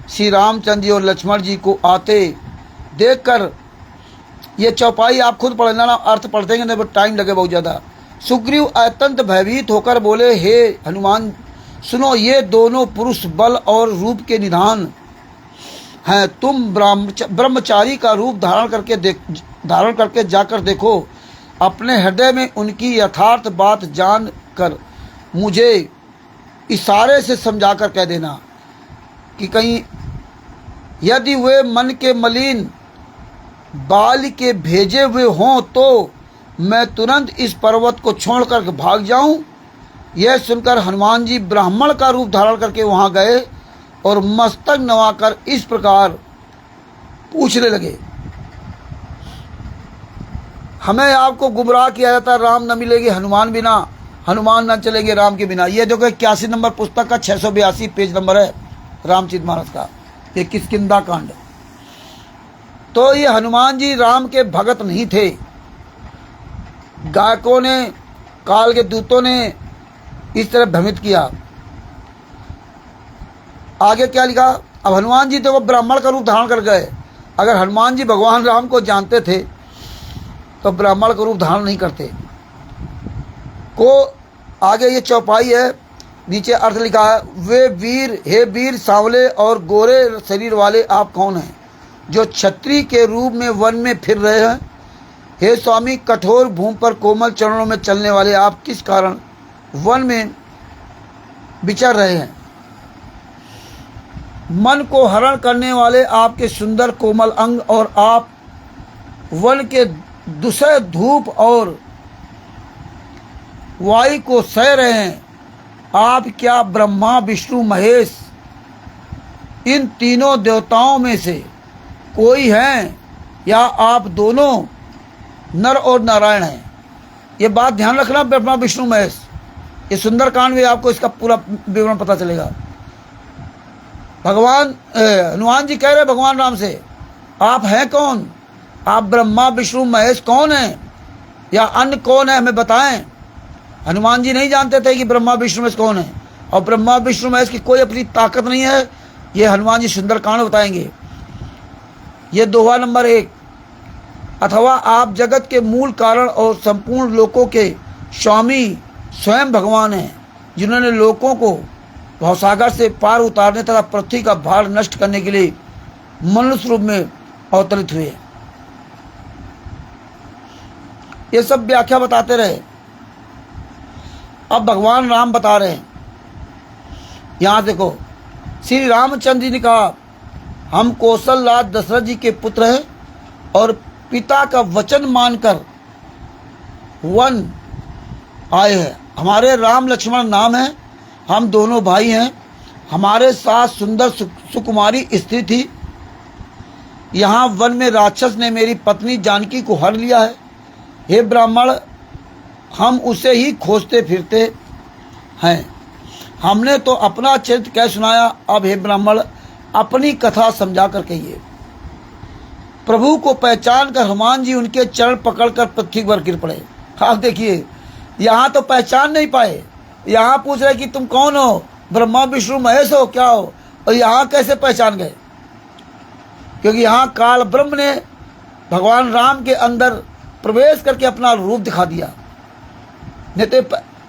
श्री रामचंद्र जी और लक्ष्मण जी को आते देखकर, ये चौपाई आप खुद पढ़ लेना, अर्थ पढ़ देंगे नहीं, टाइम लगे बहुत ज़्यादा। सुग्रीव अत्यंत भयभीत होकर बोले, हे हनुमान सुनो, ये दोनों पुरुष बल और रूप के निधान हैं। तुम ब्रह्मचारी का रूप धारण करके जाकर देखो। अपने हृदय में उनकी यथार्थ बात जान कर मुझे इशारे से समझा कर कह देना कि कहीं यदि वे मन के मलिन बाल के भेजे हुए हों तो मैं तुरंत इस पर्वत को छोड़कर भाग जाऊं। यह सुनकर हनुमान जी ब्राह्मण का रूप धारण करके वहां गए और मस्तक नवाकर इस प्रकार पूछने लगे, हमें आपको गुमराह किया जाता है, राम न मिलेंगे हनुमान बिना, हनुमान न चलेंगे राम के बिना। ये देखो 81 नंबर पुस्तक का 682 पेज नंबर है रामचरितमानस का, ये किष्किंधा कांड। तो ये हनुमान जी राम के भगत नहीं थे। गायकों ने, काल के दूतों ने इस तरह भ्रमित किया। आगे क्या लिखा, अब हनुमान जी तो वो ब्राह्मण का रूप धारण कर गए। अगर हनुमान जी भगवान राम को जानते थे तो ब्राह्मण का रूप धारण नहीं करते को। आगे ये चौपाई है, नीचे अर्थ लिखा है, वे वीर, हे वीर सांवले और गोरे शरीर वाले आप कौन हैं जो क्षत्रिय के रूप में वन में फिर रहे हैं। हे स्वामी, कठोर भूमि पर कोमल चरणों में चलने वाले आप किस कारण वन में विचर रहे हैं। मन को हरण करने वाले आपके सुंदर कोमल अंग और आप वन के दुसह धूप और वायु को सह रहे हैं। आप क्या ब्रह्मा विष्णु महेश इन तीनों देवताओं में से कोई हैं या आप दोनों नर और नारायण हैं। ये बात ध्यान रखना, ब्रह्मा विष्णु महेश। ये सुंदरकांड में आपको इसका पूरा विवरण पता चलेगा। भगवान हनुमान जी कह रहे भगवान राम से, आप हैं कौन? आप ब्रह्मा विष्णु महेश कौन हैं या अन्य कौन है, हमें बताएं। हनुमान जी नहीं जानते थे कि ब्रह्मा विष्णु महेश कौन है, और ब्रह्मा विष्णु महेश की कोई अपनी ताकत नहीं है। ये हनुमान जी सुंदरकांड बताएंगे। ये दोहा नंबर 1, अथवा आप जगत के मूल कारण और संपूर्ण लोकों के स्वामी स्वयं भगवान हैं, जिन्होंने लोकों को भवसागर से पार उतारने तथा पृथ्वी का भार नष्ट करने के लिए मनुष्य रूप में अवतरित हुए। ये सब व्याख्या बताते रहे। अब भगवान राम बता रहे हैं। यहां देखो, श्री रामचंद्र जी ने कहा, हम कौशल राज दशरथ जी के पुत्र हैं और पिता का वचन मानकर वन आए हैं। हमारे राम लक्ष्मण नाम है, हम दोनों भाई हैं। हमारे साथ सुंदर सुकुमारी स्त्री थी। यहाँ वन में राक्षस ने मेरी पत्नी जानकी को हर लिया है। हे ब्राह्मण, हम उसे ही खोजते फिरते हैं। हमने तो अपना चरित्र कह सुनाया, अब हे ब्राह्मण अपनी कथा समझा कर कहिए। प्रभु को पहचान कर हनुमान जी उनके चरण पकड़कर पृथ्वी पर गिर पड़े। आप देखिए, यहाँ तो पहचान नहीं पाए। यहाँ पूछ रहे कि तुम कौन हो, ब्रह्मा विष्णु महेश हो, क्या हो, और यहाँ कैसे पहचान गए? क्योंकि यहाँ काल ब्रह्म ने भगवान राम के अंदर प्रवेश करके अपना रूप दिखा दिया। नहीं तो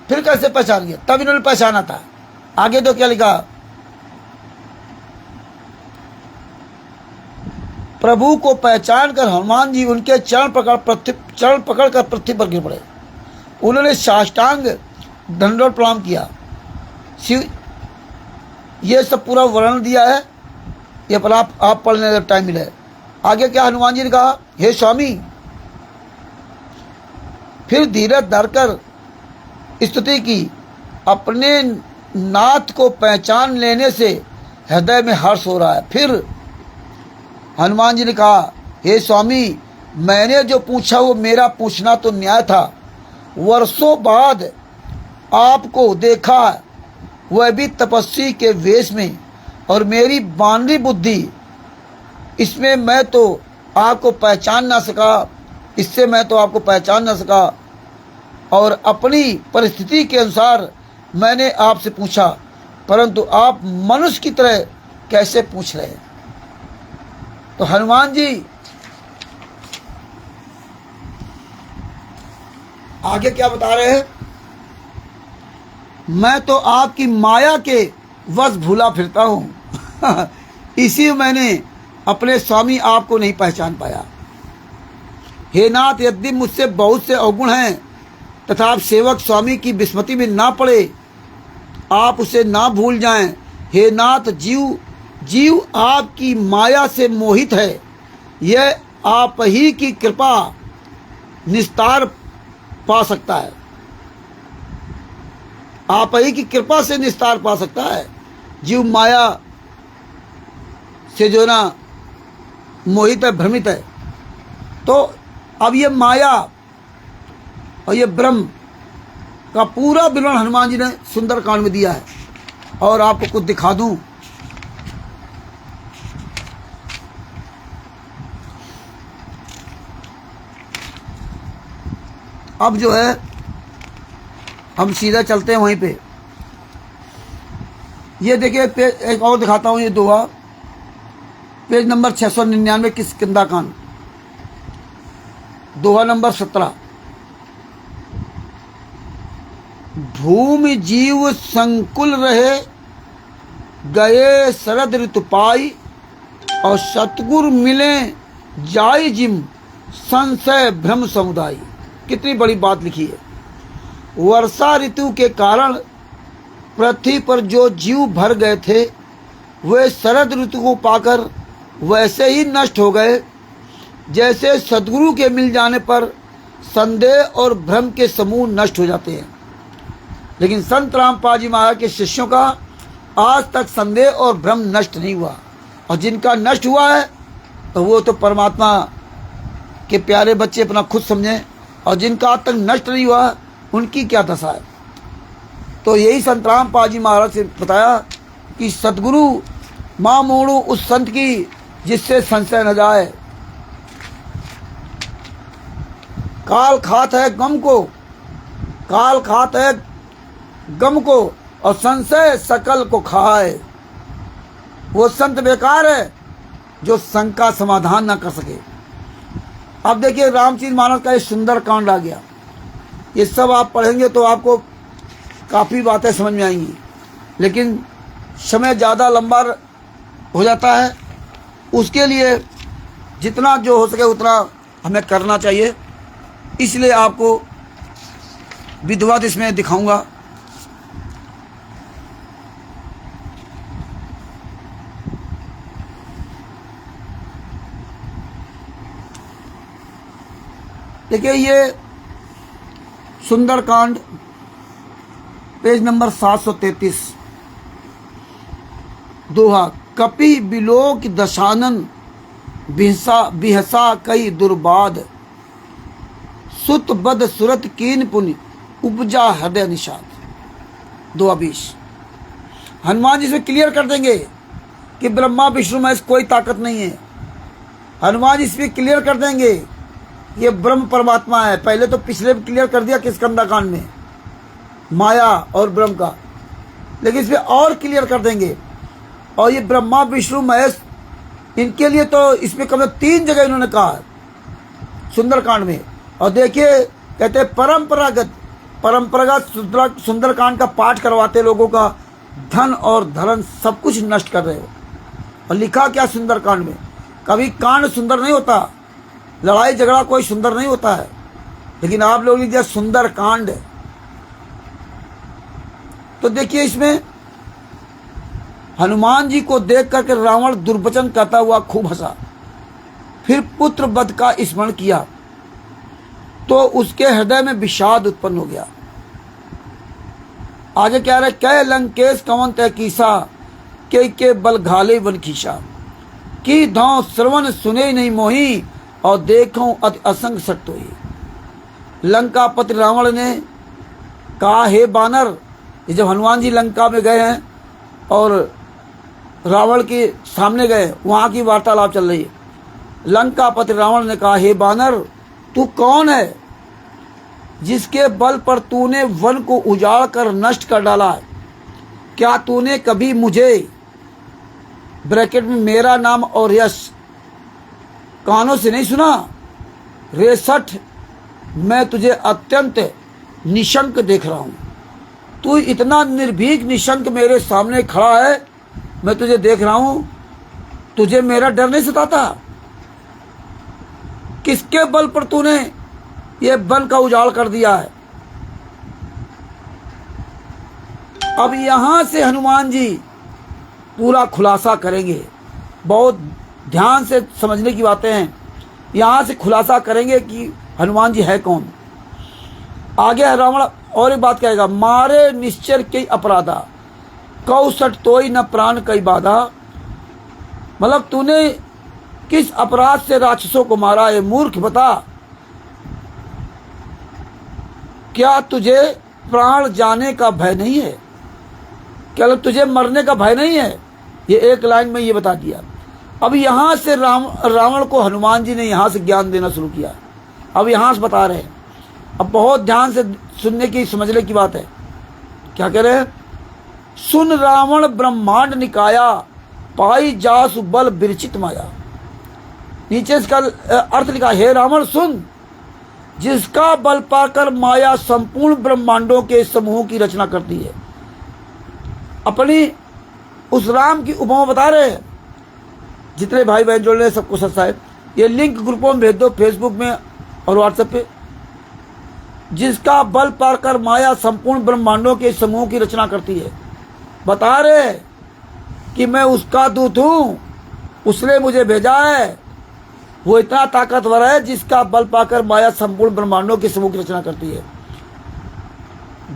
फिर कैसे पहचान गया? तब इन्होंने पहचाना था। आगे तो क्या लिखा, प्रभु को पहचान कर हनुमान जी उनके चरण पकड़कर पृथ्वी पर गिर पड़े। उन्होंने साष्टांग दंडवत प्रणाम किया। शिव ये सब पूरा वर्णन दिया है, ये पर आप पढ़ने का टाइम मिले। आगे क्या हनुमान जी ने कहा, हे स्वामी, फिर धीरज धरकर स्तुति की। अपने नाथ को पहचान लेने से हृदय में हर्ष हो रहा है। फिर हनुमान जी ने कहा, हे स्वामी, मैंने जो पूछा वो मेरा पूछना तो न्याय था। वर्षों बाद आपको देखा, वह भी तपस्वी के वेश में, और मेरी बानरी बुद्धि, इसमें मैं तो आपको पहचान ना सका, इससे मैं तो आपको पहचान ना सका, और अपनी परिस्थिति के अनुसार मैंने आपसे पूछा, परंतु आप मनुष्य की तरह कैसे पूछ रहे हैं? तो हनुमान जी आगे क्या बता रहे हैं, मैं तो आपकी माया के वश भूला फिरता हूं इसी मैंने अपने स्वामी आपको नहीं पहचान पाया। हे नाथ, यदि मुझसे बहुत से अवगुण हैं तथा आप सेवक स्वामी की विस्मृति में ना पड़े, आप उसे ना भूल जाएं। हे नाथ, जीव आपकी माया से मोहित है। यह आप ही की कृपा निस्तार पा सकता है। आप ही की कृपा से निस्तार पा सकता है। जीव माया से जो ना मोहित है, भ्रमित है। तो अब ये माया और ये ब्रह्म का पूरा विवरण हनुमान जी ने सुंदरकांड में दिया है। और आपको कुछ दिखा दूं, अब जो है हम सीधा चलते हैं वहीं पे। ये देखिए, पेज एक और दिखाता हूं, ये दोहा पेज नंबर 699 किष्किंधा कांड, दोहा नंबर 17। भूमि जीव संकुल रहे, गए शरद ऋतु पाई, और सतगुरु मिले जाय जिम, संशय भ्रम समुदाय। कितनी बड़ी बात लिखी है। वर्षा ऋतु के कारण पृथ्वी पर जो जीव भर गए थे, वे शरद ऋतु को पाकर वैसे ही नष्ट हो गए जैसे सद्गुरु के मिल जाने पर संदेह और भ्रम के समूह नष्ट हो जाते हैं। लेकिन संत रामपाल जी महाराज के शिष्यों का आज तक संदेह और भ्रम नष्ट नहीं हुआ, और जिनका नष्ट हुआ है तो वो तो परमात्मा के प्यारे बच्चे अपना खुद समझें, और जिनका आज तक नष्ट नहीं हुआ उनकी क्या दशा है। तो यही संत रामपाल जी महाराज से बताया कि सतगुरु माँ मोड़ू उस संत की जिससे संशय न जाए। काल खात है गम को, काल खात है गम को, और संशय सकल को खाए। वो संत बेकार है जो शंका समाधान न कर सके। अब देखिए रामचरित मानस का ये सुंदर कांड आ गया। ये सब आप पढ़ेंगे तो आपको काफ़ी बातें समझ में आएंगी, लेकिन समय ज़्यादा लंबा हो जाता है। उसके लिए जितना जो हो सके उतना हमें करना चाहिए, इसलिए आपको विधिवत इसमें दिखाऊंगा। देखिए ये सुंदरकांड पेज नंबर 733। दोहा, कपि बिलोक दशानन बिहसा कई दुर्बाद, सुत बद सुरत कीन पुनि उपजा हृदय निषाद। दोहा 20। हनुमान जी से क्लियर कर देंगे कि ब्रह्मा विष्णु महेश कोई ताकत नहीं है। हनुमान जी इसमें क्लियर कर देंगे ये ब्रह्म परमात्मा है। पहले तो पिछले में क्लियर कर दिया किष्किंधा कांड में माया और ब्रह्म का, लेकिन इसमें और क्लियर कर देंगे। और ये ब्रह्मा विष्णु महेश, इनके लिए तो इसमें कम से कम 3 जगह इन्होंने कहा है सुंदरकांड में। और देखिए कहते परंपरागत सुंदरकांड का पाठ करवाते लोगों का धन और धर्म सब कुछ नष्ट कर रहे हो। और लिखा क्या सुंदरकांड में, कभी कांड सुंदर नहीं होता, लड़ाई झगड़ा कोई सुंदर नहीं होता है, लेकिन आप लोग लिख दिया सुंदरकांड। तो देखिए इसमें हनुमान जी को देख करके रावण दुर्वचन करता हुआ खूब हंसा, फिर पुत्र वध का स्मरण किया तो उसके हृदय में विषाद उत्पन्न हो गया। आगे क्या रहे, कै लंकेश कंवन तय कीसा, के बल घाले वन खीसा, की धौ श्रवण सुने नहीं मोही, और देखो अति असंग सत्य हुई। लंकापति रावण ने कहा, हे बानर, ये जब हनुमान जी लंका में गए हैं और रावण के सामने गए, वहां की वार्तालाप चल रही है। लंकापति रावण ने कहा, हे बानर, तू कौन है जिसके बल पर तूने वन को उजाड़ कर नष्ट कर डाला है? क्या तूने कभी मुझे ब्रैकेट में मेरा नाम और यश कानों से नहीं सुना? रेसठ, मैं तुझे अत्यंत निशंक देख रहा हूं। तू इतना निर्भीक निशंक मेरे सामने खड़ा है, मैं तुझे देख रहा हूं, तुझे मेरा डर नहीं सताता? किसके बल पर तूने ये वन का उजाड़ कर दिया है? अब यहां से हनुमान जी पूरा खुलासा करेंगे। बहुत ध्यान से समझने की बातें हैं। यहां से खुलासा करेंगे कि हनुमान जी है कौन। आगे रावण और एक बात कहेगा, मारे निश्चर के अपराधा, कौसठ तोई न प्राण कई बाधा। मतलब तूने किस अपराध से राक्षसों को मारा है? मूर्ख बता, क्या तुझे प्राण जाने का भय नहीं है? क्या तुझे मरने का भय नहीं है? ये एक लाइन में ये बता दिया। अब यहां से रावण को हनुमान जी ने यहां से ज्ञान देना शुरू किया। अब यहां से बता रहे हैं, अब बहुत ध्यान से सुनने की समझने की बात है। क्या कह रहे हैं? सुन रावण ब्रह्मांड निकाया, पाई जासु बल बिरचित माया। नीचे इसका अर्थ लिखा, हे रावण सुन, जिसका बल पाकर माया संपूर्ण ब्रह्मांडों के समूह की रचना करती है। अपनी उस राम की उपमा बता रहे हैं। जितने भाई बहन जोड़ रहे हैं सबको सत्ता है। ये लिंक ग्रुपों में भेज दो, फेसबुक में और व्हाट्सएप पे। जिसका बल पाकर माया संपूर्ण ब्रह्मांडों के समूह की रचना करती है। बता रहे कि मैं उसका दूत हूं, उसने मुझे भेजा है। वो इतना ताकतवर है जिसका बल पाकर माया संपूर्ण ब्रह्मांडों के समूह की रचना करती है।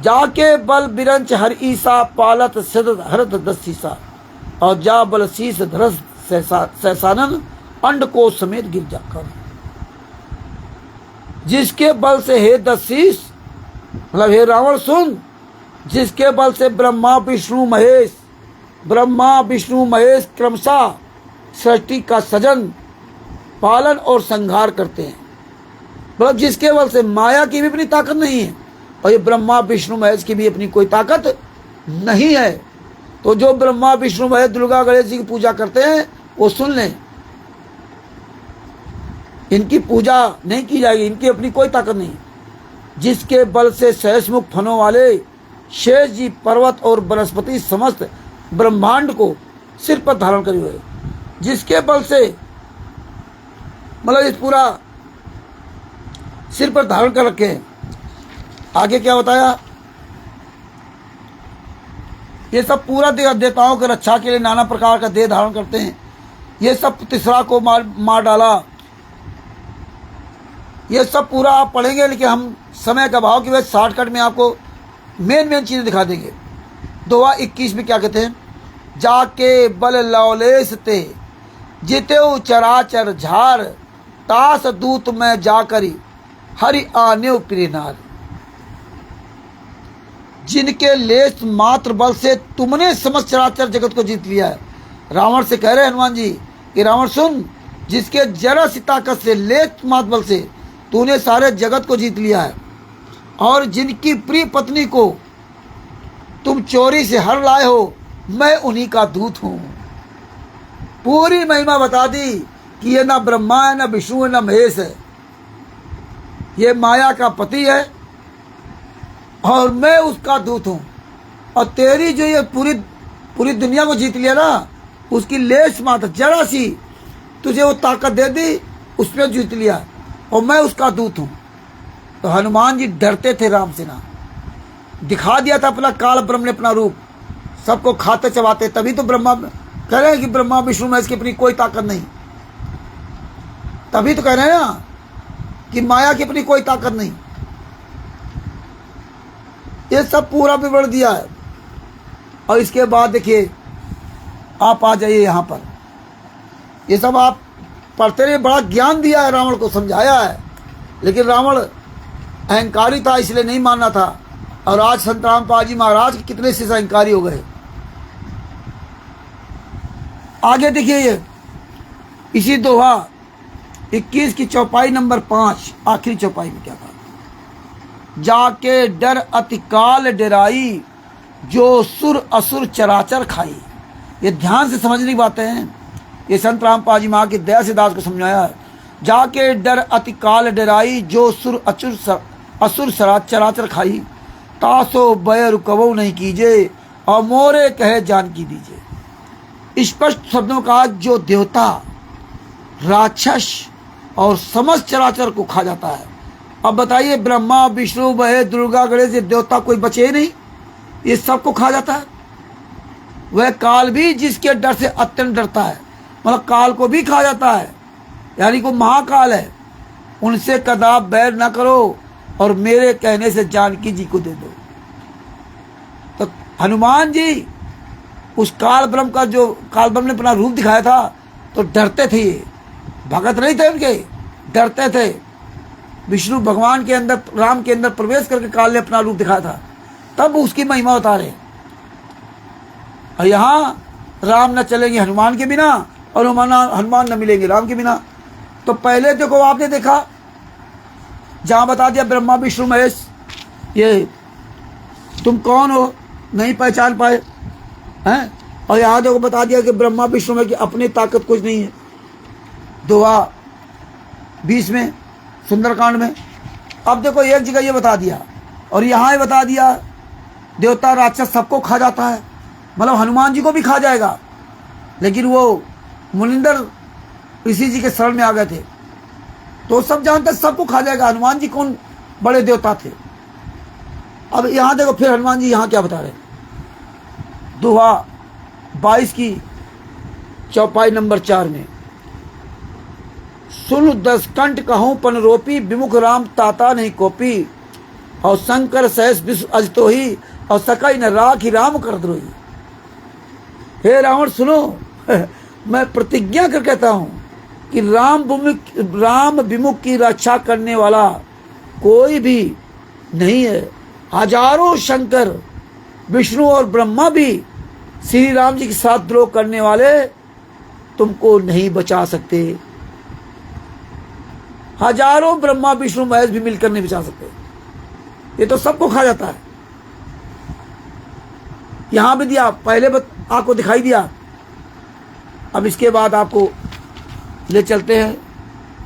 जाके बल बिरंच हर ईसा, पालत सिद्ध हरत दसीसा, और जा बल शीस धरस सहसानन, अंड को समेत गिर जाकर। जिसके बल से हे दसीस, मतलब हे रावण सुन, जिसके बल से ब्रह्मा विष्णु महेश ब्रह्मा विष्णु महेश क्रमशः सृष्टि का सृजन पालन और संहार करते हैं। मतलब जिसके बल से माया की भी अपनी ताकत नहीं है और ये ब्रह्मा विष्णु महेश की भी अपनी कोई ताकत नहीं है। तो जो ब्रह्मा विष्णु महेश दुर्गा गणेश जी की पूजा करते हैं वो सुन लें, इनकी पूजा नहीं की जाएगी, इनकी अपनी कोई ताकत नहीं। जिसके बल से सहस्मुख फनों वाले शेष जी पर्वत और वनस्पति समस्त ब्रह्मांड को सिर पर धारण करे हुए, जिसके बल से मतलब इस पूरा सिर पर धारण कर रखे हैं। आगे क्या बताया, ये सब पूरा देवताओं की रक्षा के लिए नाना प्रकार का देह धारण करते हैं। ये सब तीसरा को मार डाला। ये सब पूरा आप पढ़ेंगे, लेकिन हम समय का अभाव की वजह शॉर्टकट में आपको मेन चीजें दिखा देंगे। दोहा 21 में क्या कहते हैं, जाके बल लौलेस ते जिते चराचर झार तास दूत में जाकरी हरि आने प्रेनार। जिनके लेस मात्र बल से तुमने समस्त चराचर जगत को जीत लिया है। रावण से कह रहे हनुमान जी कि रावण सुन, जिसके जरा सी ताकत से लेस मात्र बल से तूने सारे जगत को जीत लिया है, और जिनकी प्रिय पत्नी को तुम चोरी से हर लाए हो, मैं उन्हीं का दूत हूं। पूरी महिमा बता दी कि ये ना ब्रह्मा है, ना विष्णु है, ना महेश है, ये माया का पति है और मैं उसका दूत हूं। और तेरी जो ये पूरी दुनिया को जीत लिया ना, उसकी लेस मात्र जरा सी तुझे वो ताकत दे दी, उसमें जीत लिया और मैं उसका दूत हूं। तो हनुमान जी डरते थे राम से ना, दिखा दिया था अपना काल ब्रह्म ने अपना रूप, सबको खाते चबाते। तभी तो ब्रह्मा कह रहे हैं कि ब्रह्मा विष्णु महेश की अपनी कोई ताकत नहीं। तभी तो कह रहे हैं ना कि माया की अपनी कोई ताकत नहीं। ये सब पूरा विवरण दिया है। और इसके बाद देखिए, आप आ जाइए यहाँ पर, ये सब आप पढ़ते रहिए। बड़ा ज्ञान दिया है, रावण को समझाया है, लेकिन रावण अहंकारी था इसलिए नहीं मानना था। और आज संत रामपाल जी महाराज कितने से अहंकारी हो गए। आगे देखिए, ये इसी दोहा 21 की चौपाई नंबर 5 आखिरी चौपाई में क्या कहा, जाके डर अतिकाल डराई जो सुर असुर चराचर खाई। ये ध्यान से समझने की बातें हैं। ये संत रामपाल जी माँ की दया से दास को समझाया है। जाके डर अतिकाल डराई जो सुर असुर चराचर खाई, तासो बैर कबो नहीं कीजे और मोरे कहे जानकी दीजिए। स्पष्ट शब्दों का जो देवता राक्षस और समस्त चराचर को खा जाता है। अब बताइए, ब्रह्मा विष्णु महेश दुर्गा गणेश, ये देवता कोई बचे ही नहीं, ये सबको खा जाता है। वह काल भी जिसके डर से अत्यंत डरता है, मतलब काल को भी खा जाता है, यानी को महाकाल है। उनसे कदाप बैर न करो और मेरे कहने से जानकी जी को दे दो। तो हनुमान जी उस काल ब्रह्म का, जो काल ब्रह्म ने अपना रूप दिखाया था, तो डरते थे। ये भगत नहीं थे उनके, डरते थे। विष्णु भगवान के अंदर, राम के अंदर प्रवेश करके काल ने अपना रूप दिखाया था, तब उसकी महिमा उतारे। और यहाँ राम न चलेंगे हनुमान के बिना और हनुमान न मिलेंगे राम के बिना। तो पहले देखो, आपने देखा जहां बता दिया ब्रह्मा विष्णु महेश, ये तुम कौन हो नहीं पहचान पाए हैं। और यहाँ देखो बता दिया कि ब्रह्मा विष्णु महेश की अपनी ताकत कुछ नहीं है। दोहा 20 में सुंदरकांड में। अब देखो एक जगह ये बता दिया और यहाँ ही बता दिया देवता राक्षस सबको खा जाता है, मतलब हनुमान जी को भी खा जाएगा। लेकिन वो मुनिंदर ऋषि जी के शरण में आ गए थे, तो सब जानते सबको खा जाएगा। हनुमान जी कौन बड़े देवता थे। अब यहाँ देखो फिर हनुमान जी यहाँ क्या बता रहे, दोहा 22 की चौपाई नंबर 4 में, सुन 10 कंठ कहूं पन रोपी विमुख राम ताता नहीं कोपी और शंकर सहस विश्व अजतो ही और सकई न राखी राम कर द्रोही। हे रावण सुनो, मैं प्रतिज्ञा कर कहता हूं कि राम विमुख की रक्षा करने वाला कोई भी नहीं है। हजारों शंकर विष्णु और ब्रह्मा भी श्री राम जी के साथ द्रोह करने वाले तुमको नहीं बचा सकते। हजारों ब्रह्मा विष्णु महेश भी मिलकर नहीं बचा सकते। ये तो सबको खा जाता है। यहां भी दिया, पहले आपको दिखाई दिया। अब इसके बाद आपको ले चलते हैं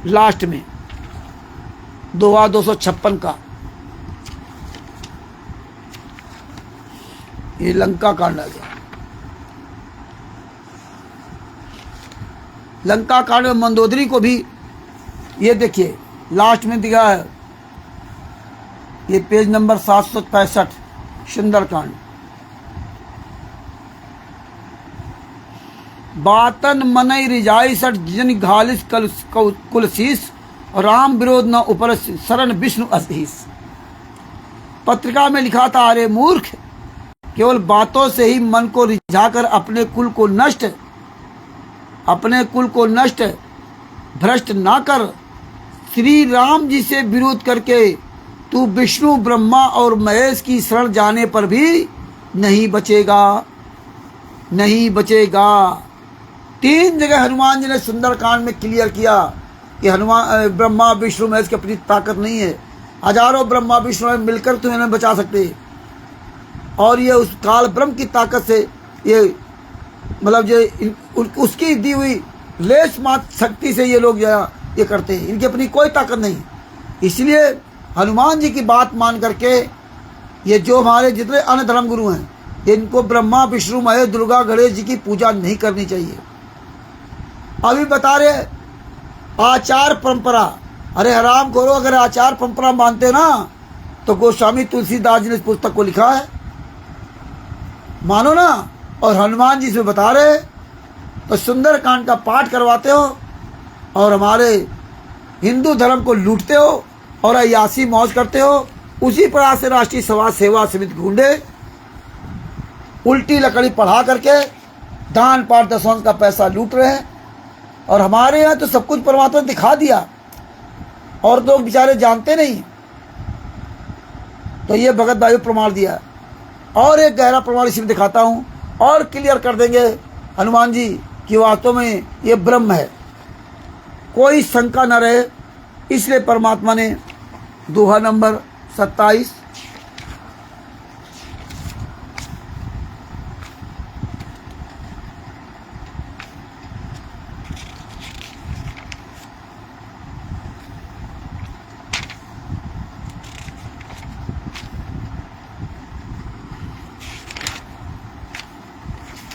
लास्ट में दोहा 256 का। ये लंका कांड आ गया। लंका कांड में मंदोदरी को भी ये देखिए लास्ट में दिया है, ये पेज नंबर 765 सुंदरकांड। बातन मनई रिजाई सठ जन घालिस कुलसीस राम विरोध न ऊपर शरण विष्णु असीस। पत्रिका में लिखा था, अरे मूर्ख, केवल बातों से ही मन को रिझाकर अपने कुल को नष्ट भ्रष्ट ना कर। श्री राम जी से विरोध करके तू विष्णु ब्रह्मा और महेश की शरण जाने पर भी नहीं बचेगा। 3 जगह हनुमान जी ने सुंदरकांड में क्लियर किया कि हनुमान ब्रह्मा विष्णु महेश की अपनी ताकत नहीं है। हजारों ब्रह्मा विष्णु मिलकर तुम्हें नहीं बचा सकते। और ये उस काल ब्रह्म की ताकत से ये मतलब ये उसकी दी हुई लेस मात शक्ति से ये लोग ये करते हैं। इनकी अपनी कोई ताकत नहीं। इसलिए हनुमान जी की बात मान करके ये जो हमारे जितने अन्य धर्म गुरु हैं, इनको ब्रह्मा विष्णु महेश दुर्गा गणेश जी की पूजा नहीं करनी चाहिए। अभी बता रहे आचार परंपरा, अरे हराम खोरो, अगर आचार परंपरा मानते ना तो गोस्वामी तुलसीदास जी ने इस पुस्तक को लिखा है, मानो ना। और हनुमान जी से बता रहे तो सुंदरकांड का पाठ करवाते हो और हमारे हिंदू धर्म को लूटते हो और अयासी मौज करते हो। उसी प्रकार से राष्ट्रीय समाज सेवा समिति गुंडे उल्टी लकड़ी पढ़ा करके दान पाठ दशवंश का पैसा लूट रहे हैं। और हमारे यहाँ तो सब कुछ परमात्मा ने दिखा दिया और लोग बेचारे जानते नहीं। तो ये भगत भाई प्रमाण दिया। और एक गहरा प्रमाण इसी में दिखाता हूँ और क्लियर कर देंगे हनुमान जी कि वास्तव में ये ब्रह्म है, कोई शंका न रहे। इसलिए परमात्मा ने दोहा नंबर 27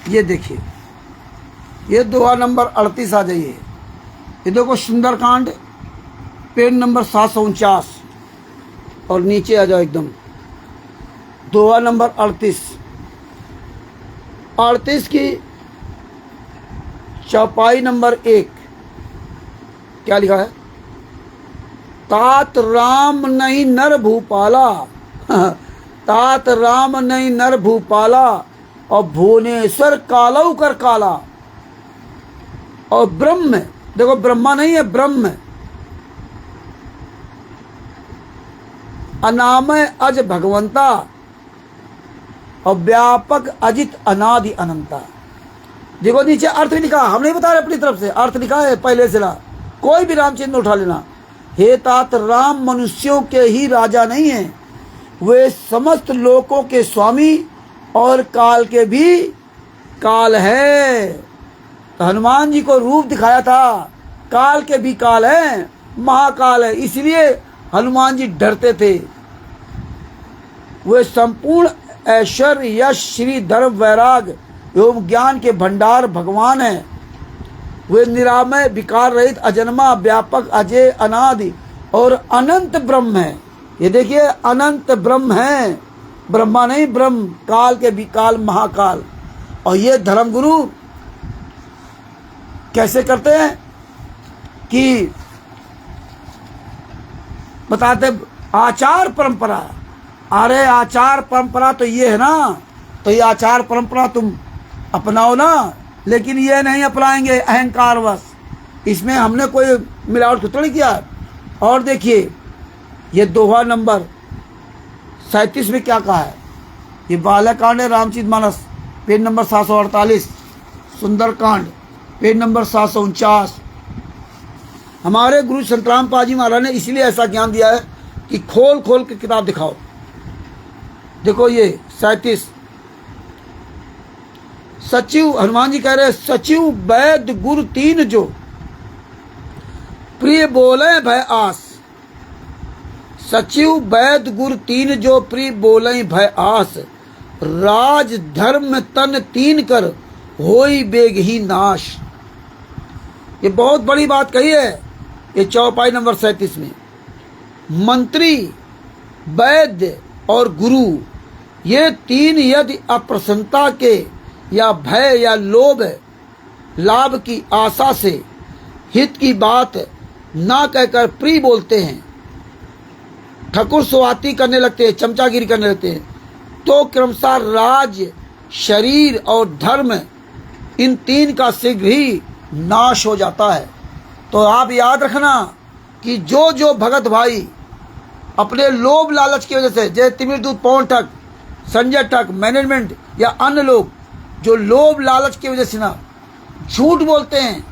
ये देखिए, ये दोहा नंबर 38 आ जाइए। ये देखो सुंदरकांड पेज नंबर 749 और नीचे आ जाओ एकदम। दोहा नंबर 38 की चौपाई नंबर 1 क्या लिखा है? तात राम नहीं नर भूपाला तात राम नहीं नर भूपाला और भुवनेश्वर कालऊ कर काला। और ब्रह्म, देखो ब्रह्मा नहीं है, ब्रह्म अनामय अज भगवंता और व्यापक अजित अनादि अनंता। देखो नीचे अर्थ लिखा, हम नहीं बता रहे अपनी तरफ से, अर्थ लिखा है पहले से ला, कोई भी रामचंद्र उठा लेना। हे तात राम मनुष्यों के ही राजा नहीं है, वे समस्त लोकों के स्वामी और काल के भी काल है। तो हनुमान जी को रूप दिखाया था, काल के भी काल है, महाकाल है। इसलिए हनुमान जी डरते थे। वे संपूर्ण ऐश्वर्य यश श्री धर्म वैराग एवं ज्ञान के भंडार भगवान है। वे निरामय विकार रहित अजन्मा व्यापक अजय अनादि और अनंत ब्रह्म है। ये देखिए अनंत ब्रह्म है, ब्रह्मा नहीं, ब्रह्म काल के भी काल, महाकाल। और ये धर्मगुरु कैसे करते हैं कि बताते आचार परंपरा। अरे आचार परंपरा तो ये है ना, तो ये आचार परंपरा तुम अपनाओ ना, लेकिन ये नहीं अपनाएंगे अहंकारवश। इसमें हमने कोई मिलावट तो नहीं किया। और देखिए ये दोहा नंबर 37 में क्या कहा है? ये बालकांड है Ramcharitmanas page number 748, Sundarkand page number 749। हमारे गुरु संतराम पाजी महाराज ने इसलिए ऐसा ज्ञान दिया है कि खोल खोल के किताब दिखाओ। देखो ये 37 सचिव, हनुमान जी कह रहे हैं सचिव वैद्य गुरु तीन जो प्रिय बोले भय आस। सचिव वैद्य गुरु तीन जो प्रिय बोले भय आस। राज धर्म तन तीन कर होई बेग ही नाश। ये बहुत बड़ी बात कही है ये चौपाई नंबर 37 में। मंत्री, वैद्य और गुरु, ये तीन यदि अप्रसन्नता के या भय या लोभ लाभ की आशा से हित की बात ना कहकर प्रिय बोलते हैं, ठकुर स्वाति करने लगते हैं, चमचागिरी करने लगते हैं, तो क्रमशः राज, शरीर और धर्म इन तीन का शीघ्र ही नाश हो जाता है। तो आप याद रखना कि जो जो भगत भाई अपने लोभ लालच की वजह से, जैसे तिमिरदूत पवन ठग, संजय ठग, मैनेजमेंट या अन्य लोग जो लोभ लालच की वजह से ना झूठ बोलते हैं,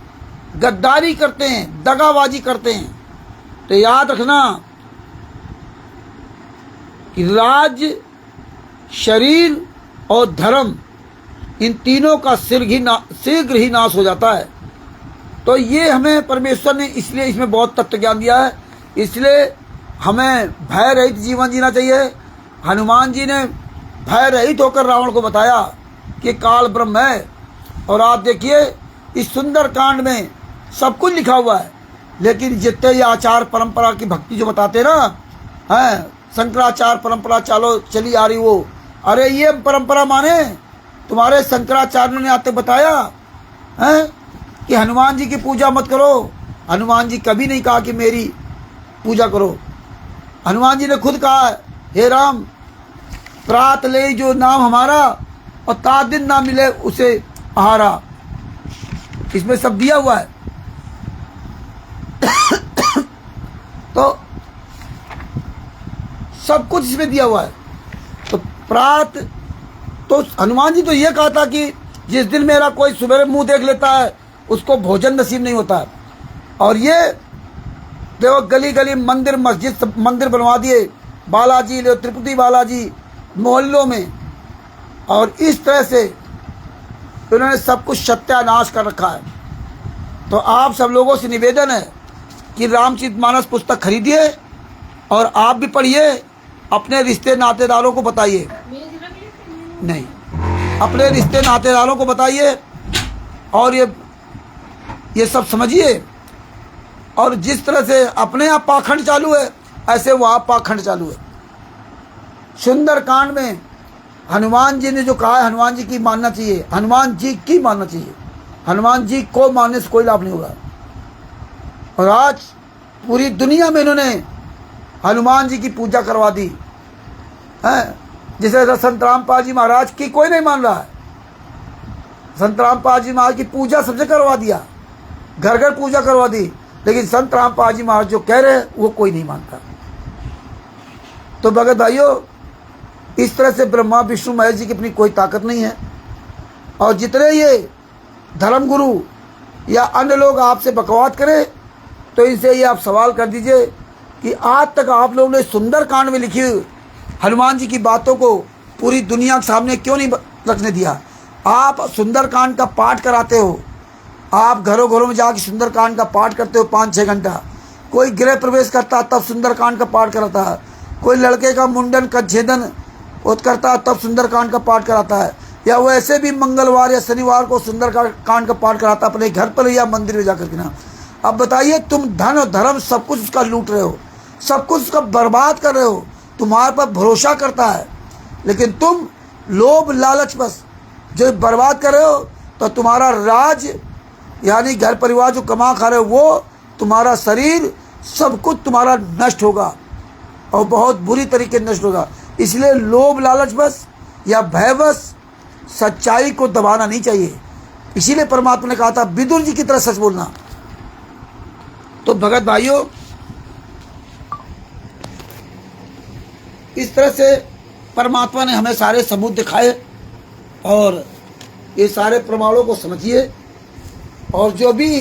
गद्दारी करते हैं, दगाबाजी करते हैं, तो याद रखना कि राज, शरीर और धर्म इन तीनों का शीघ्र ही नाश हो जाता है। तो ये हमें परमेश्वर ने इसलिए इसमें बहुत तत्व ज्ञान दिया है। इसलिए हमें भय रहित जीवन जीना चाहिए। हनुमान जी ने भय रहित होकर रावण को बताया कि काल ब्रह्म है। और आप देखिए इस सुंदर कांड में सब कुछ लिखा हुआ है, लेकिन जितने ये आचार परंपरा की भक्ति जो बताते ना हैं, शंकराचार परंपरा चालो चली आ रही वो, अरे ये परंपरा माने तुम्हारे शंकराचार्य ने आते बताया है कि हनुमान जी की पूजा मत करो। हनुमान जी कभी नहीं कहा कि मेरी पूजा करो। हनुमान जी ने खुद कहा हे राम, प्रात ले जो नाम हमारा और ता दिन ना मिले उसे आहारा। इसमें सब दिया हुआ है। तो सब कुछ इसमें दिया हुआ है। तो प्रात, तो हनुमान जी तो ये कहा था कि जिस दिन मेरा कोई सुबह मुंह देख लेता है उसको भोजन नसीब नहीं होता है। और ये देखो गली गली मंदिर मस्जिद मंदिर बनवा दिए, बालाजी ले तिरुपति बालाजी मोहल्लों में, और इस तरह से उन्होंने सब कुछ सत्यानाश कर रखा है। तो आप सब लोगों से निवेदन है कि रामचरितमानस पुस्तक खरीदिए और आप भी पढ़िए, अपने रिश्ते नातेदारों को बताइए, नहीं अपने रिश्ते नातेदारों को बताइए और ये सब समझिए। और जिस तरह से अपने यहाँ पाखंड चालू है ऐसे वहाँ पाखंड चालू है। सुंदर कांड में हनुमान जी ने जो कहा है हनुमान जी की मानना चाहिए, हनुमान जी की मानना चाहिए। हनुमान जी को मानने से कोई लाभ नहीं होगा। और आज पूरी दुनिया में इन्होंने हनुमान जी की पूजा करवा दी है। जिसे संत रामपाल जी महाराज की कोई नहीं मान रहा है, संत रामपाल जी महाराज की पूजा सबसे करवा दिया, घर घर पूजा करवा दी, लेकिन संत रामपाल जी महाराज जो कह रहे हैं वो कोई नहीं मानता। तो भगत भाइयों, इस तरह से ब्रह्मा विष्णु महेश जी की अपनी कोई ताकत नहीं है। और जितने ये धर्मगुरु या अन्य लोग आपसे बकवाद करें तो इनसे ये आप सवाल कर दीजिए कि आज तक आप लोगों ने सुंदर कांड में लिखी हनुमान जी की बातों को पूरी दुनिया के सामने क्यों नहीं रखने दिया। आप सुंदर कांड का पाठ कराते हो, आप घरों घरों में जाकर सुंदर कांड का पाठ करते हो 5-6 घंटा। कोई गृह प्रवेश करता तब सुंदर कांड का पाठ कराता है, कोई लड़के का मुंडन का छेदन करता है तब सुंदर कांड का पाठ कराता है, या वैसे भी मंगलवार या शनिवार को सुंदर कांड का पाठ कराता है अपने घर पर या मंदिर में जाकर के ना। अब बताइए, तुम धन और धर्म सब कुछ उसका लूट रहे हो, सब कुछ उसका बर्बाद कर रहे हो, तुम्हारे पर भरोसा करता है, लेकिन तुम लोभ लालच बस जो बर्बाद कर रहे हो। तो तुम्हारा राज यानी घर परिवार जो कमा खा रहे हो वो, तुम्हारा शरीर, सब कुछ तुम्हारा नष्ट होगा और बहुत बुरी तरीके नष्ट होगा। इसलिए लोभ लालच बस या भय बस सच्चाई को दबाना नहीं चाहिए। इसीलिए परमात्मा ने कहा था विदुर जी की तरह सच बोलना। तो भगत भाइयों, इस तरह से परमात्मा ने हमें सारे सबूत दिखाए और ये सारे प्रमाणों को समझिए। और जो भी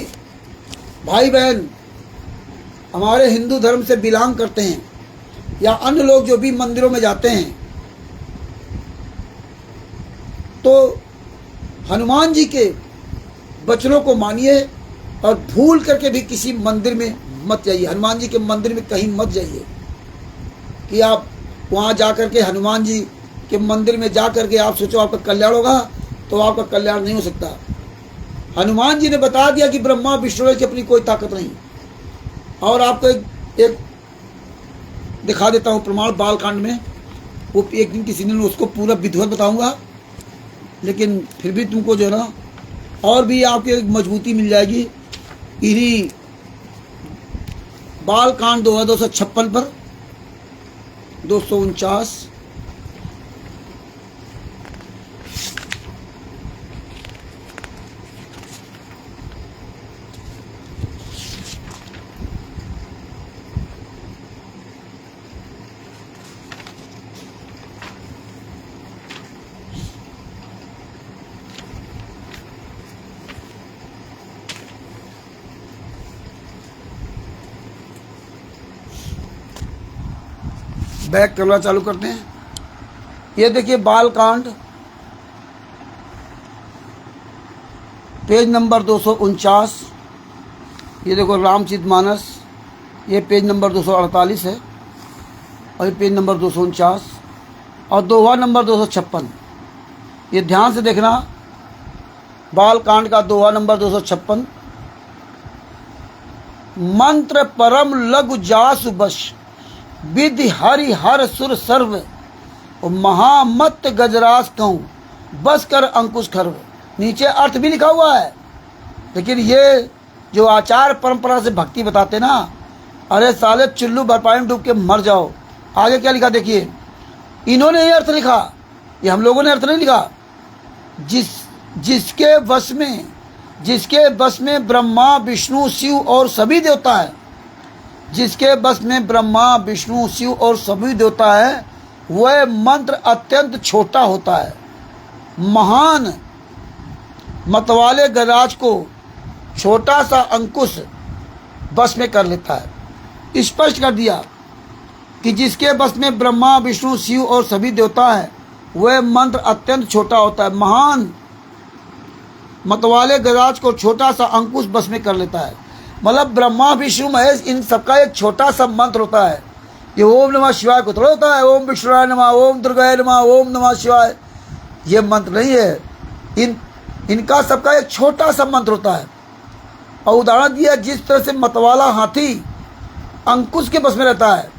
भाई बहन हमारे हिंदू धर्म से बिलोंग करते हैं या अन्य लोग जो भी मंदिरों में जाते हैं, तो हनुमान जी के वचनों को मानिए और भूल करके भी किसी मंदिर में मत जाइए। हनुमान जी के मंदिर में कहीं मत जाइए कि आप वहाँ जा कर के हनुमान जी के मंदिर में जा कर के आप सोचो आपका कल्याण होगा, तो आपका कल्याण नहीं हो सकता। हनुमान जी ने बता दिया कि ब्रह्मा विष्णु की अपनी कोई ताकत नहीं। और आपको एक दिखा देता हूँ प्रमाण बालकांड में। वो एक दिन किसी ने उसको पूरा विधिवत बताऊंगा, लेकिन फिर भी तुमको जो है ना और भी आपके मजबूती मिल जाएगी इन्हीं बालकांड 2256 पर 249। बैक करना चालू करते हैं। ये देखिए बालकांड पेज नंबर 249। ये देखो रामचरितमानस, ये पेज नंबर 248 है और ये पेज नंबर 249 और दोहा नंबर 256। ये ध्यान से देखना, बालकांड का दोहा नंबर 256। मंत्र परम लघु जासु बश विधि हरि हर सुर सर्व महामत गजराज कहूँ बस कर अंकुश खर्व। नीचे अर्थ भी लिखा हुआ है, लेकिन ये जो आचार परंपरा से भक्ति बताते ना, अरे साले चुल्लू बर्पाई में डूब के मर जाओ। आगे क्या लिखा देखिए, इन्होंने ये अर्थ लिखा, ये हम लोगों ने अर्थ नहीं लिखा। जिसके बस में ब्रह्मा विष्णु शिव और सभी देवता है, जिसके बस में ब्रह्मा विष्णु शिव और सभी देवता है, वह मंत्र अत्यंत छोटा होता है। महान मतवाले गजराज को छोटा सा अंकुश बस में कर लेता है। स्पष्ट कर दिया कि जिसके बस में ब्रह्मा विष्णु शिव और सभी देवता है, वह मंत्र अत्यंत छोटा होता है। महान मतवाले गजराज को छोटा सा अंकुश बस में कर लेता है। मतलब ब्रह्मा विष्णु महेश इन सबका एक छोटा सा मंत्र होता है। ये ओम नमः शिवाय को थोड़ा होता है, ओम विष्णुराय नमः, ओम दुर्गाय नमः, ओम नमः शिवाय, ये मंत्र नहीं है। इनका सबका एक छोटा सा मंत्र होता है। और उदाहरण दिया, जिस तरह से मतवाला हाथी अंकुश के बस में रहता है,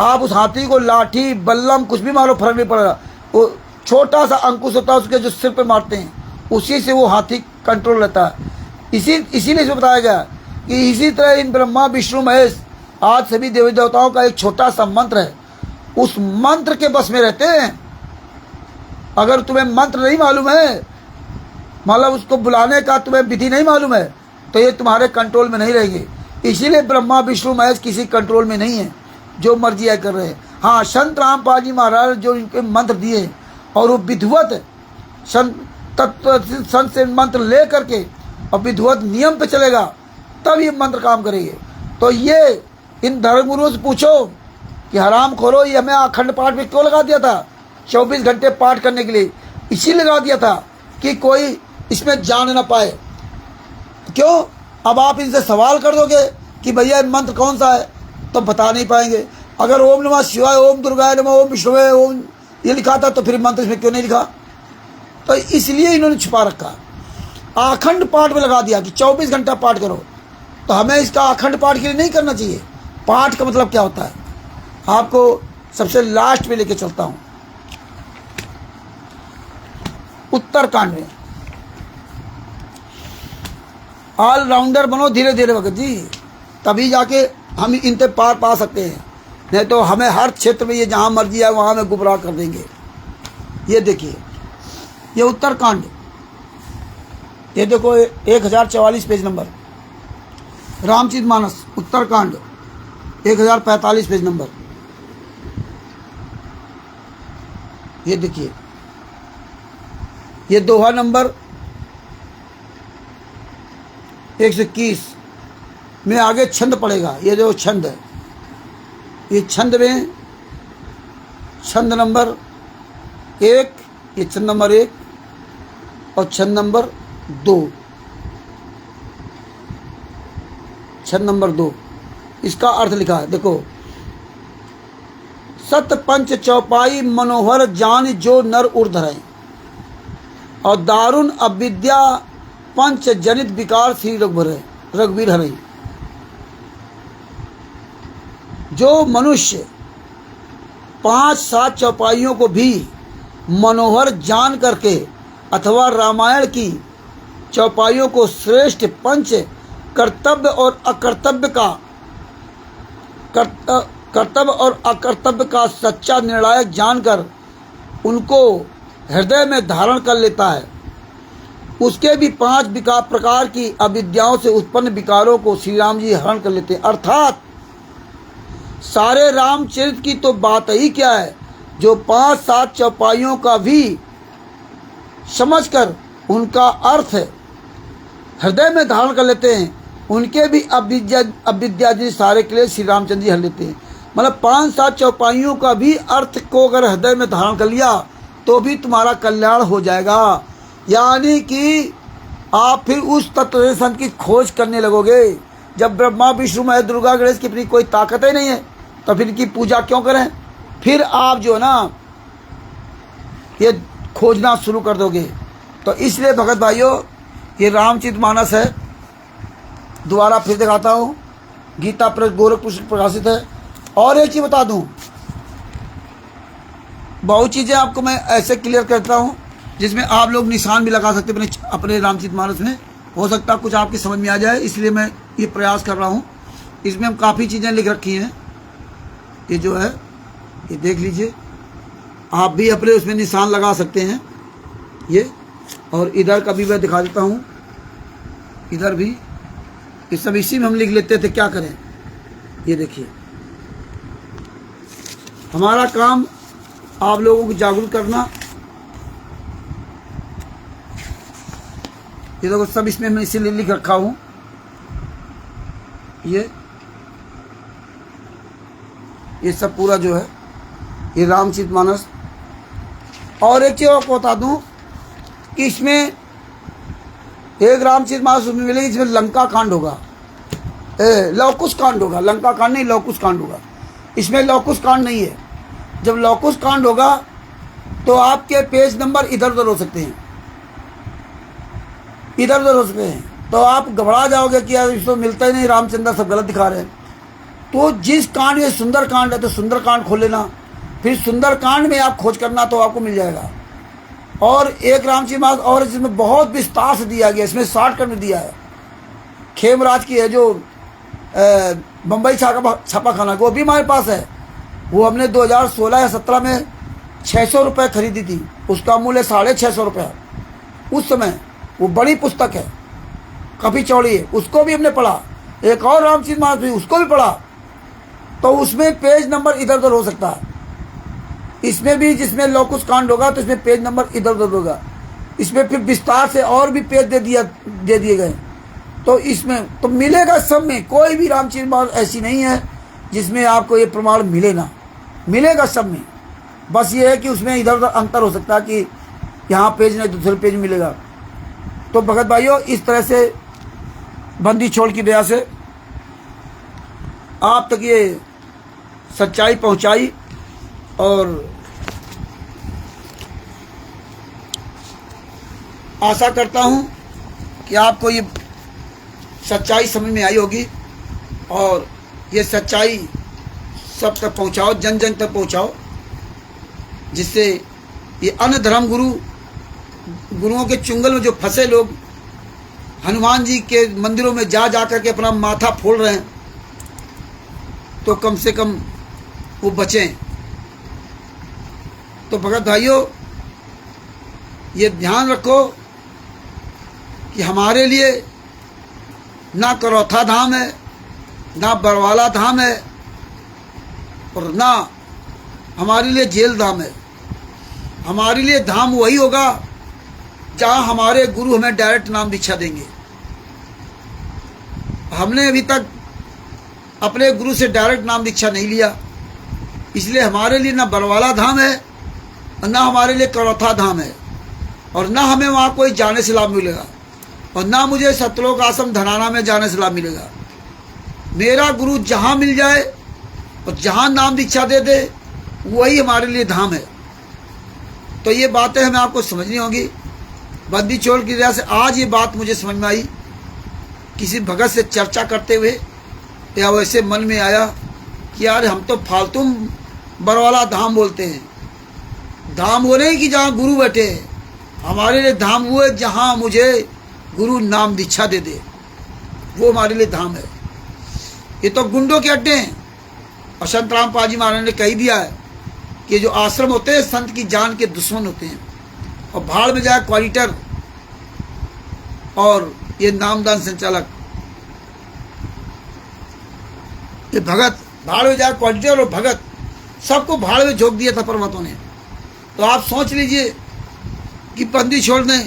आप उस हाथी को लाठी बल्लम कुछ भी मारो फर्क नहीं पड़ेगा, वो छोटा सा अंकुश होता है उसके जो सिर पे मारते हैं, उसी से वो हाथी कंट्रोल रहता है। इसीलिए इसे बताया गया कि इसी तरह इन ब्रह्मा विष्णु महेश आज सभी देवी देवताओं का एक छोटा सा मंत्र है, उस मंत्र के बस में रहते हैं। अगर तुम्हें मंत्र नहीं मालूम है, मतलब उसको बुलाने का तुम्हें विधि नहीं मालूम है, तो ये तुम्हारे कंट्रोल में नहीं रहेंगे। इसीलिए ब्रह्मा विष्णु महेश किसी कंट्रोल में नहीं है, जो मर्जी है कर रहे हैं। हाँ, संत रामपाल जी महाराज जो इनके मंत्र दिए और वो विधिवत संत से मंत्र ले करके और विधिवत नियम पे चलेगा, तब ये मंत्र काम करेंगे। तो ये इन धर्मगुरुओं से पूछो कि हराम खोरो, ये हमें अखंड पाठ में क्यों लगा दिया था? 24 घंटे पाठ करने के लिए इसीलिए लगा दिया था कि कोई इसमें जान ना पाए। क्यों? अब आप इनसे सवाल कर दोगे कि भैया मंत्र कौन सा है, तो बता नहीं पाएंगे। अगर ओम नमः शिवाय, ओम दुर्गाय नमः, ओम विष्णुवे ओम ये लिखा था, तो फिर मंत्र इसमें क्यों नहीं लिखा? तो इसलिए इन्होंने छुपा रखा, अखंड पाठ में लगा दिया कि 24 घंटा पाठ करो। तो हमें इसका अखंड पाठ के लिए नहीं करना चाहिए। पाठ का मतलब क्या होता है, आपको सबसे लास्ट में लेके चलता हूं। उत्तरकांड में ऑलराउंडर बनो धीरे धीरे भगत जी, तभी जाके हम इनसे पार पा सकते हैं, नहीं तो हमें हर क्षेत्र में ये जहां मर्जी है वहां में गुमराह कर देंगे। ये देखिए, ये उत्तरकांड, ये देखो 1044 page number, Ramcharitmanas Uttarkand 1045 page number. ये देखिए, ये दोहा नंबर 121 में आगे छंद पड़ेगा। ये जो छंद है, ये छंद में छंद नंबर 1, ये छंद नंबर 1 और छंद नंबर 2, छंद नंबर 2, इसका अर्थ लिखा है। देखो, सत पंच चौपाई मनोहर जान जो नर उर्धर है, और दारुण अविद्या पंच जनित विकार श्री रघुवीर हरे। जो मनुष्य 5-7 चौपाइयों को भी मनोहर जान करके अथवा रामायण की चौपाइयों को श्रेष्ठ पंच कर्तव्य और अकर्तव्य का सच्चा निर्णायक जानकर उनको हृदय में धारण कर लेता है, उसके भी 5 प्रकार की अविद्याओं से उत्पन्न विकारों को श्री राम जी हरण कर लेते हैं। अर्थात सारे रामचरित की तो बात ही क्या है, जो 5-7 चौपाइयों का भी समझकर उनका अर्थ हृदय में धारण कर लेते हैं, उनके भी अविद्या जी सारे के लिए श्री रामचंद्र जी हर लेते हैं। मतलब 5-7 चौपाइयों का भी अर्थ को अगर हृदय में धारण कर लिया तो भी तुम्हारा कल्याण हो जाएगा। यानी कि आप फिर उस तत्व दर्शन की खोज करने लगोगे। जब ब्रह्मा विष्णु महेश दुर्गा गणेश की अपनी कोई ताकत ही नहीं है तो फिर इनकी पूजा क्यों करें? फिर आप जो है ना ये खोजना शुरू कर दोगे। तो इसलिए भगत भाइयों, ये रामचरितमानस है, दोबारा फिर दिखाता हूँ, गीता प्रेस गोरखपुर से प्रकाशित है। और एक चीज़ बता दूँ, बहुत चीज़ें आपको मैं ऐसे क्लियर करता हूँ जिसमें आप लोग निशान भी लगा सकते हैं अपने रामचरितमानस में। हो सकता है कुछ आपकी समझ में आ जाए, इसलिए मैं ये प्रयास कर रहा हूँ। इसमें हम काफ़ी चीज़ें लिख रखी हैं, ये जो है ये देख लीजिए, आप भी अपने उसमें निशान लगा सकते हैं ये। और इधर का भी मैं दिखा देता हूँ, इधर भी ये सब इसी में हम लिख लेते थे, क्या करें। ये देखिए, हमारा काम आप लोगों को जागरूक करना। ये देखो सब इसमें मैं इसीलिए लिख रखा हूँ, ये सब पूरा जो है ये रामचरितमानस। और एक चीज़ आपको बता दूँ कि इसमें एक रामचरितमानस उसमें मिलेगी जिसमें लंका कांड होगा, लवकुश कांड होगा। लंका कांड नहीं, लवकुश कांड होगा। इसमें लवकुश कांड नहीं है। जब लवकुश कांड होगा तो आपके पेज नंबर इधर उधर हो सकते हैं, इधर उधर हो सकते हैं। तो आप घबरा जाओगे कि यार इसको मिलता ही नहीं, रामचंद्र सब गलत दिखा रहे हैं। तो जिस कांड में सुंदर कांड है तो सुंदर कांड खोल लेना, फिर सुंदर कांड में आप खोज करना तो आपको मिल जाएगा। और एक रामचरितमानस और जिसमें बहुत विस्तार से दिया गया, इसमें शॉर्टकट में दिया है। खेमराज की है जो बम्बई छापा खाना, वो भी हमारे पास है। वो हमने 2016 या 17 में 600 रुपये खरीदी थी, उसका मूल्य 650 रुपये उस समय। वो बड़ी पुस्तक है, काफ़ी चौड़ी है, उसको भी हमने पढ़ा। एक और रामचरितमानस भी, उसको भी पढ़ा। तो उसमें पेज नंबर इधर उधर हो सकता है। इसमें भी जिसमें लवकुश कांड होगा तो इसमें पेज नंबर इधर उधर होगा। इसमें फिर विस्तार से और भी पेज दे दिए गए। तो इसमें तो मिलेगा सब में, कोई भी रामचरितमानस ऐसी नहीं है जिसमें आपको ये प्रमाण मिले ना, मिलेगा सब में। बस ये है कि उसमें इधर उधर अंतर हो सकता है कि यहाँ पेज नहीं दूसरे पेज मिलेगा। तो भगत भाइयों, इस तरह से बंदी छोड़ की दया से आप तक ये सच्चाई पहुँचाई। और आशा करता हूँ कि आपको ये सच्चाई समझ में आई होगी और ये सच्चाई सब तक पहुँचाओ, जन जन तक पहुँचाओ, जिससे ये अन्य धर्म गुरुओं के चुंगल में जो फंसे लोग हनुमान जी के मंदिरों में जा कर के अपना माथा फोड़ रहे हैं, तो कम से कम वो बचें। तो भगत भाइयों, ये ध्यान रखो कि हमारे लिए ना करौथा धाम है, ना बरवाला धाम है, और ना हमारे लिए जेल धाम है। हमारे लिए धाम वही होगा जहाँ हमारे गुरु हमें डायरेक्ट नाम दीक्षा देंगे। हमने अभी तक अपने गुरु से डायरेक्ट नाम दीक्षा नहीं लिया, इसलिए हमारे लिए ना बरवाला धाम है और ना हमारे लिए करौथा धाम है, और ना हमें वहाँ कोई जाने से लाभ मिलेगा, और ना मुझे सतलोक आश्रम धनाना में जाने से लाभ मिलेगा। मेरा गुरु जहाँ मिल जाए और जहाँ नाम दीक्षा दे दे वही हमारे लिए धाम है। तो ये बातें हमें आपको समझनी होगी। बंदी छोड़ की वजह से आज ये बात मुझे समझ में आई, किसी भगत से चर्चा करते हुए या वैसे मन में आया कि यार हम तो फालतू बरवाला धाम बोलते हैं। धाम वो नहीं कि जहाँ गुरु बैठे हैं, हमारे लिए धाम वो है जहाँ मुझे गुरु नाम दीक्षा दे दे, वो हमारे लिए धाम है। ये तो गुंडों के अड्डे हैं, और संत रामपाल जी महाराज ने कह दिया है कि जो आश्रम होते हैं संत की जान के दुश्मन होते हैं, और भाड़ में जाए क्वालिटर और ये नामदान संचालक, ये भगत, भाड़ में जाए क्वालिटर और भगत, सबको भाड़ में झोंक दिया था परमात्मा ने। तो आप सोच लीजिए कि बंदी छोड़ ने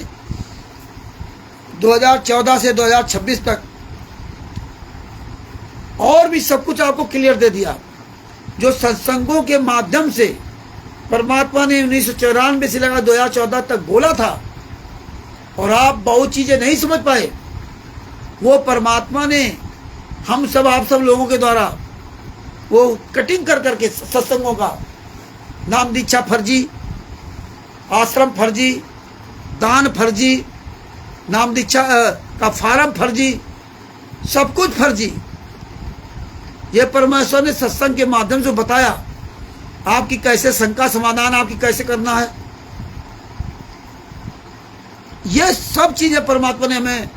2014 से 2026 तक और भी सब कुछ आपको क्लियर दे दिया, जो सत्संगों के माध्यम से परमात्मा ने 1994 से लगा 2014 तक बोला था, और आप बहुत चीजें नहीं समझ पाए, वो परमात्मा ने हम सब आप सब लोगों के द्वारा वो कटिंग कर करके सत्संगों का नाम दीक्षा फर्जी, आश्रम फर्जी, दान फर्जी, नाम दीक्षा का फार्म फर्जी, सब कुछ फर्जी। ये परमेश्वर ने सत्संग के माध्यम से बताया आपकी कैसे शंका समाधान आपकी कैसे करना है। ये सब चीजें परमात्मा ने हमें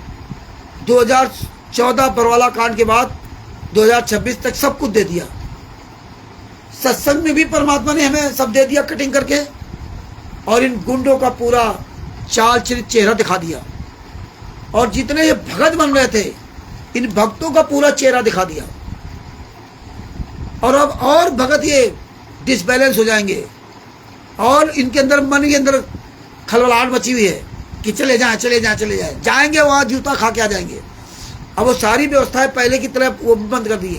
2014 बरवाला कांड के बाद 2026 तक सब कुछ दे दिया। सत्संग में भी परमात्मा ने हमें सब दे दिया कटिंग करके, और इन गुंडों का पूरा चाल चेहरा दिखा दिया, और जितने ये भगत बन रहे थे इन भक्तों का पूरा चेहरा दिखा दिया। और अब और भगत ये डिसबैलेंस हो जाएंगे, और इनके अंदर मन के अंदर खलबलाहट मची हुई है कि चले जाएं चले जाएं चले जाएं, जाएंगे वहाँ जूता खा के आ जाएंगे। अब वो सारी व्यवस्थाएं पहले की तरह वो बंद कर दी,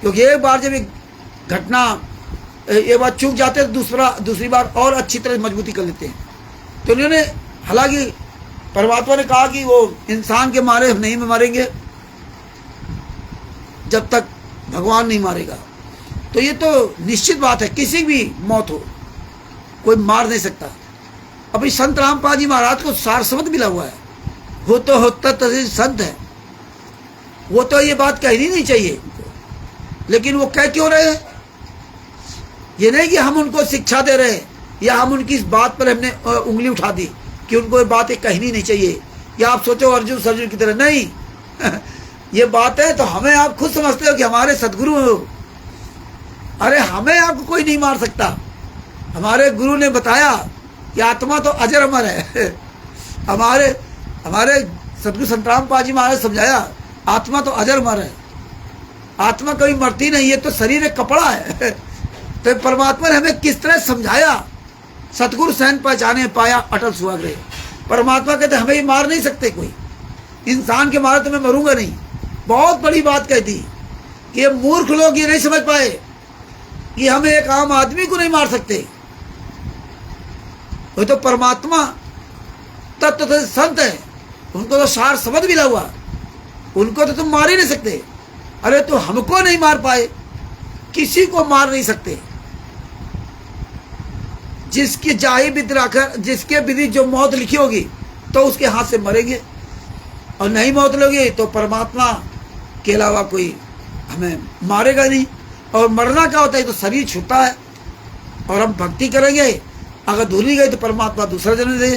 क्योंकि एक बार जब एक घटना एक बार चूक जाते हैं तो दूसरी बार और अच्छी तरह मजबूती कर लेते हैं। तो उन्होंने, हालांकि परमात्मा ने कहा कि वो इंसान के मारे हम नहीं मरेंगे जब तक भगवान नहीं मारेगा। तो ये तो निश्चित बात है, किसी भी मौत हो कोई मार नहीं सकता। अभी संत रामपाल जी महाराज को सार शब्द मिला हुआ है, हो तो होता तभी संत है। वो तो ये बात कहनी नहीं चाहिए, लेकिन वो कह क्यों रहे हैं? ये नहीं कि हम उनको शिक्षा दे रहे हैं या हम उनकी इस बात पर हमने उंगली उठा दी कि उनको ये बातें कहनी नहीं चाहिए, या आप सोचो अर्जुन सर्जुन की तरह, नहीं। ये बात है तो हमें आप खुद समझते हो कि हमारे सदगुरु हो। अरे हमें आपको कोई नहीं मार सकता। हमारे गुरु ने बताया कि आत्मा तो अजर अमर है। हमारे सदगुरु संत रामपाल जी महाराज समझाया आत्मा तो अजर अमर है, आत्मा कभी मरती नहीं है, तो शरीर एक कपड़ा है। तो परमात्मा ने हमें किस तरह समझाया, सतगुरु सहन पहचाने पाया अटल सुहागरे। परमात्मा कहते हमें मार नहीं सकते कोई, इंसान के मारे तो मैं मरूंगा नहीं। बहुत बड़ी बात कहती कि ये मूर्ख लोग ये नहीं समझ पाए कि हम एक आम आदमी को नहीं मार सकते। वो तो परमात्मा तत्व तो संत है, उनको तो सार समझ मिला हुआ, उनको तो तुम मार ही नहीं सकते। अरे तो हमको नहीं मार पाए, किसी को मार नहीं सकते। जिसकी जाही विधि राखर, जिसके विधि जो मौत लिखी होगी तो उसके हाथ से मरेंगे, और नहीं मौत लोगे तो परमात्मा के अलावा कोई हमें मारेगा नहीं। और मरना क्या होता है, तो शरीर छूटता है और हम भक्ति करेंगे, अगर धुली गई तो परमात्मा दूसरा जन्म दे।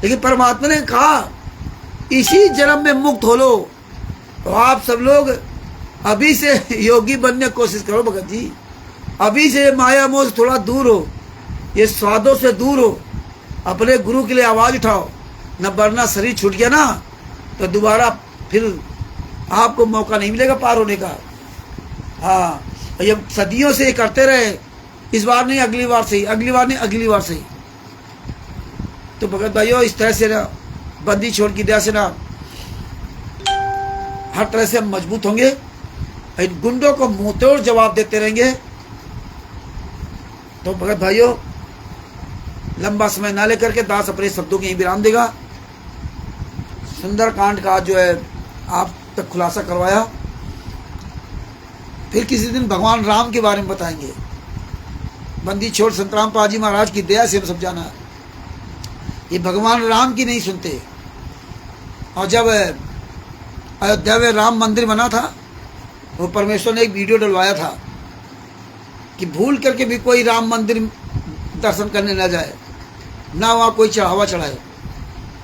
लेकिन परमात्मा ने कहा इसी जन्म में मुक्त हो लो। तो आप सब लोग अभी से योगी बनने की कोशिश करो भगत जी, अभी से माया मोह से थोड़ा दूर हो, ये स्वादों से दूर हो, अपने गुरु के लिए आवाज उठाओ, न वरना शरीर छूट गया ना तो दोबारा फिर आपको मौका नहीं मिलेगा पार होने का। हाँ, ये सदियों से करते रहे, इस बार नहीं अगली बार सही, अगली बार नहीं अगली बार सही। तो भगत भाइयों, इस तरह से ना बंदी छोड़ की दया से ना हर तरह से हम मजबूत होंगे, इन गुंडों को मुंहतोड़ जवाब देते रहेंगे। तो भगत भाइयों, लंबा समय ना लेकर के दास अपने शब्दों के यही विराम देगा। सुंदरकांड का जो है आप तक खुलासा करवाया, फिर किसी दिन भगवान राम के बारे में बताएंगे। बंदी छोड़ संतराम पाजी महाराज की दया से हम सब जाना, ये भगवान राम की नहीं सुनते। और जब अयोध्या में राम मंदिर बना था, वो परमेश्वर ने एक वीडियो डलवाया था कि भूल करके भी कोई राम मंदिर दर्शन करने न जाए, ना वहाँ कोई चढ़ावा चढ़ाए।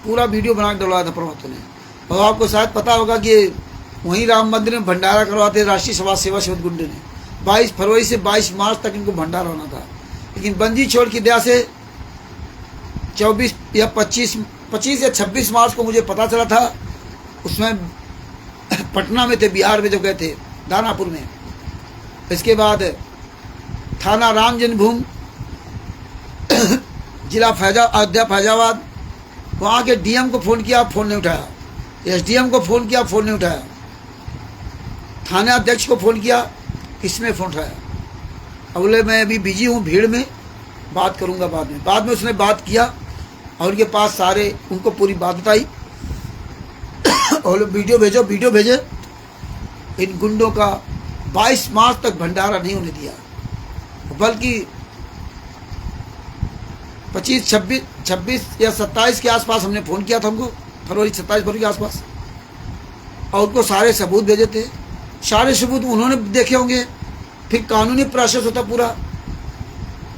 पूरा वीडियो बना के डलवाया था परमात्मा ने। और आपको शायद पता होगा कि वहीं राम मंदिर में भंडारा करवाते राष्ट्रीय समाज सेवा समिति गुंडे ने। 22 फरवरी से 22 मार्च तक इनको भंडारा होना था, लेकिन बंदी छोड़ की दया से 24 या 25 या 26 मार्च को मुझे पता चला था। उसमें पटना में थे, बिहार में जो गए थे, दानापुर में। इसके बाद थाना राम जन्मभूमि, जिला अयोध्या फैजाबाद, वहाँ के डीएम को फ़ोन किया, फ़ोन नहीं उठाया। एसडीएम को फ़ोन किया, फ़ोन नहीं उठाया। थाना अध्यक्ष को फ़ोन किया, किसने फ़ोन उठाया? अब बोले मैं अभी बिजी हूँ, भीड़ में, बात करूँगा बाद में। बाद में उसने बात किया और उनके पास सारे, उनको पूरी बात बताई और वीडियो भेजे। इन गुंडों का 22 मार्च तक भंडारा नहीं होने दिया, बल्कि 26 या 27 के आसपास हमने फ़ोन किया था उनको, 27 फरवरी के आसपास, और उनको सारे सबूत भेजे थे। सारे सबूत उन्होंने देखे होंगे। फिर कानूनी प्रोसेस होता पूरा,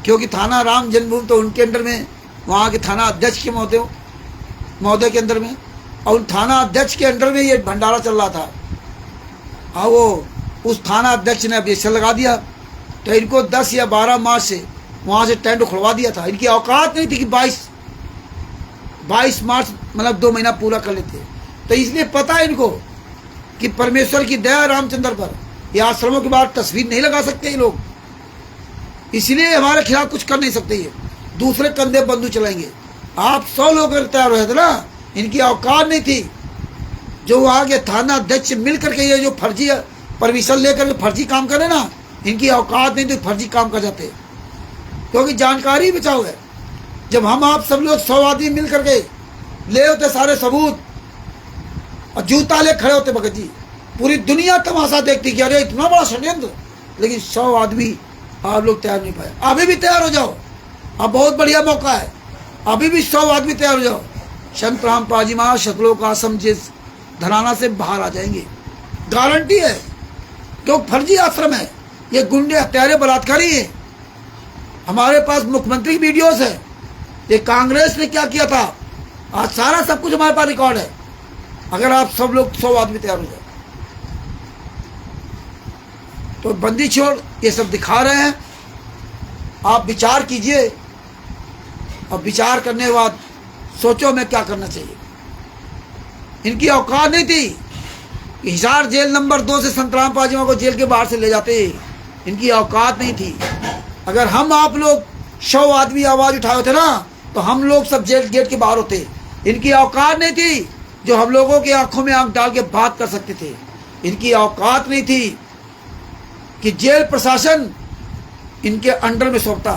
क्योंकि थाना राम जन्मभूमि तो उनके अंडर में, वहाँ के थाना अध्यक्ष के महोदय के अंदर में, और उन थाना अध्यक्ष के अंडर में ये भंडारा चल रहा था। और वो उस थाना अध्यक्ष ने अब ये लगा दिया, तो इनको 10 या 12 मार्च से वहाँ से टेंट खुलवा दिया था। इनकी औकात नहीं थी कि 22 मार्च मतलब 2 महीना पूरा कर लेते। तो इसलिए पता है इनको कि परमेश्वर की दया रामचंद्र पर, ये आश्रमों के बाद तस्वीर नहीं लगा सकते ये लोग, इसलिए हमारे खिलाफ कुछ कर नहीं सकते। ये दूसरे कंधे बंदूक चलाएंगे। आप 100 लोग तैयार हुए थे ना, इनकी औकात नहीं थी। जो वहाँ के थाना अध्यक्ष मिल करके ये जो फर्जी परमिशन लेकर फर्जी काम करे ना, इनकी औकात नहीं थी, फर्जी काम कर जाते। क्योंकि जानकारी बचाओ है। जब हम आप सब लोग 100 आदमी मिल करके ले होते सारे सबूत और जूता ले खड़े होते भगत जी, पूरी दुनिया तमाशा देखती कि अरे इतना बड़ा षड्यंत्र, लेकिन 100 आदमी आप लोग तैयार नहीं पाए। अभी भी तैयार हो जाओ, अब बहुत बढ़िया मौका है। अभी भी 100 आदमी तैयार हो जाओ। संत राम पाजी महाराज शतलोक आश्रम जिस धराना से बाहर आ जाएंगे, गारंटी है। क्यों? फर्जी आश्रम है, ये गुंडे हत्यारे बलात्कारी हैं। हमारे पास मुख्यमंत्री की वीडियोस है, ये कांग्रेस ने क्या किया था, आज सारा सब कुछ हमारे पास रिकॉर्ड है। अगर आप सब लोग 100 आदमी तैयार हो जाए तो बंदी छोड़ ये सब दिखा रहे हैं। आप विचार कीजिए, और विचार करने के बाद सोचो मैं क्या करना चाहिए। इनकी औकात नहीं थी। हिसार जेल नंबर 2 से संतराम पाजीमा को जेल के बाहर से ले जाते, इनकी औकात नहीं थी। अगर हम आप लोग 100 आदमी आवाज उठाए होते ना, तो हम लोग सब जेल गेट के बाहर होते। इनकी औकात नहीं थी जो हम लोगों की आंखों में आंख डाल के बात कर सकते थे। इनकी औकात नहीं थी कि जेल प्रशासन इनके अंडर में सौंपता,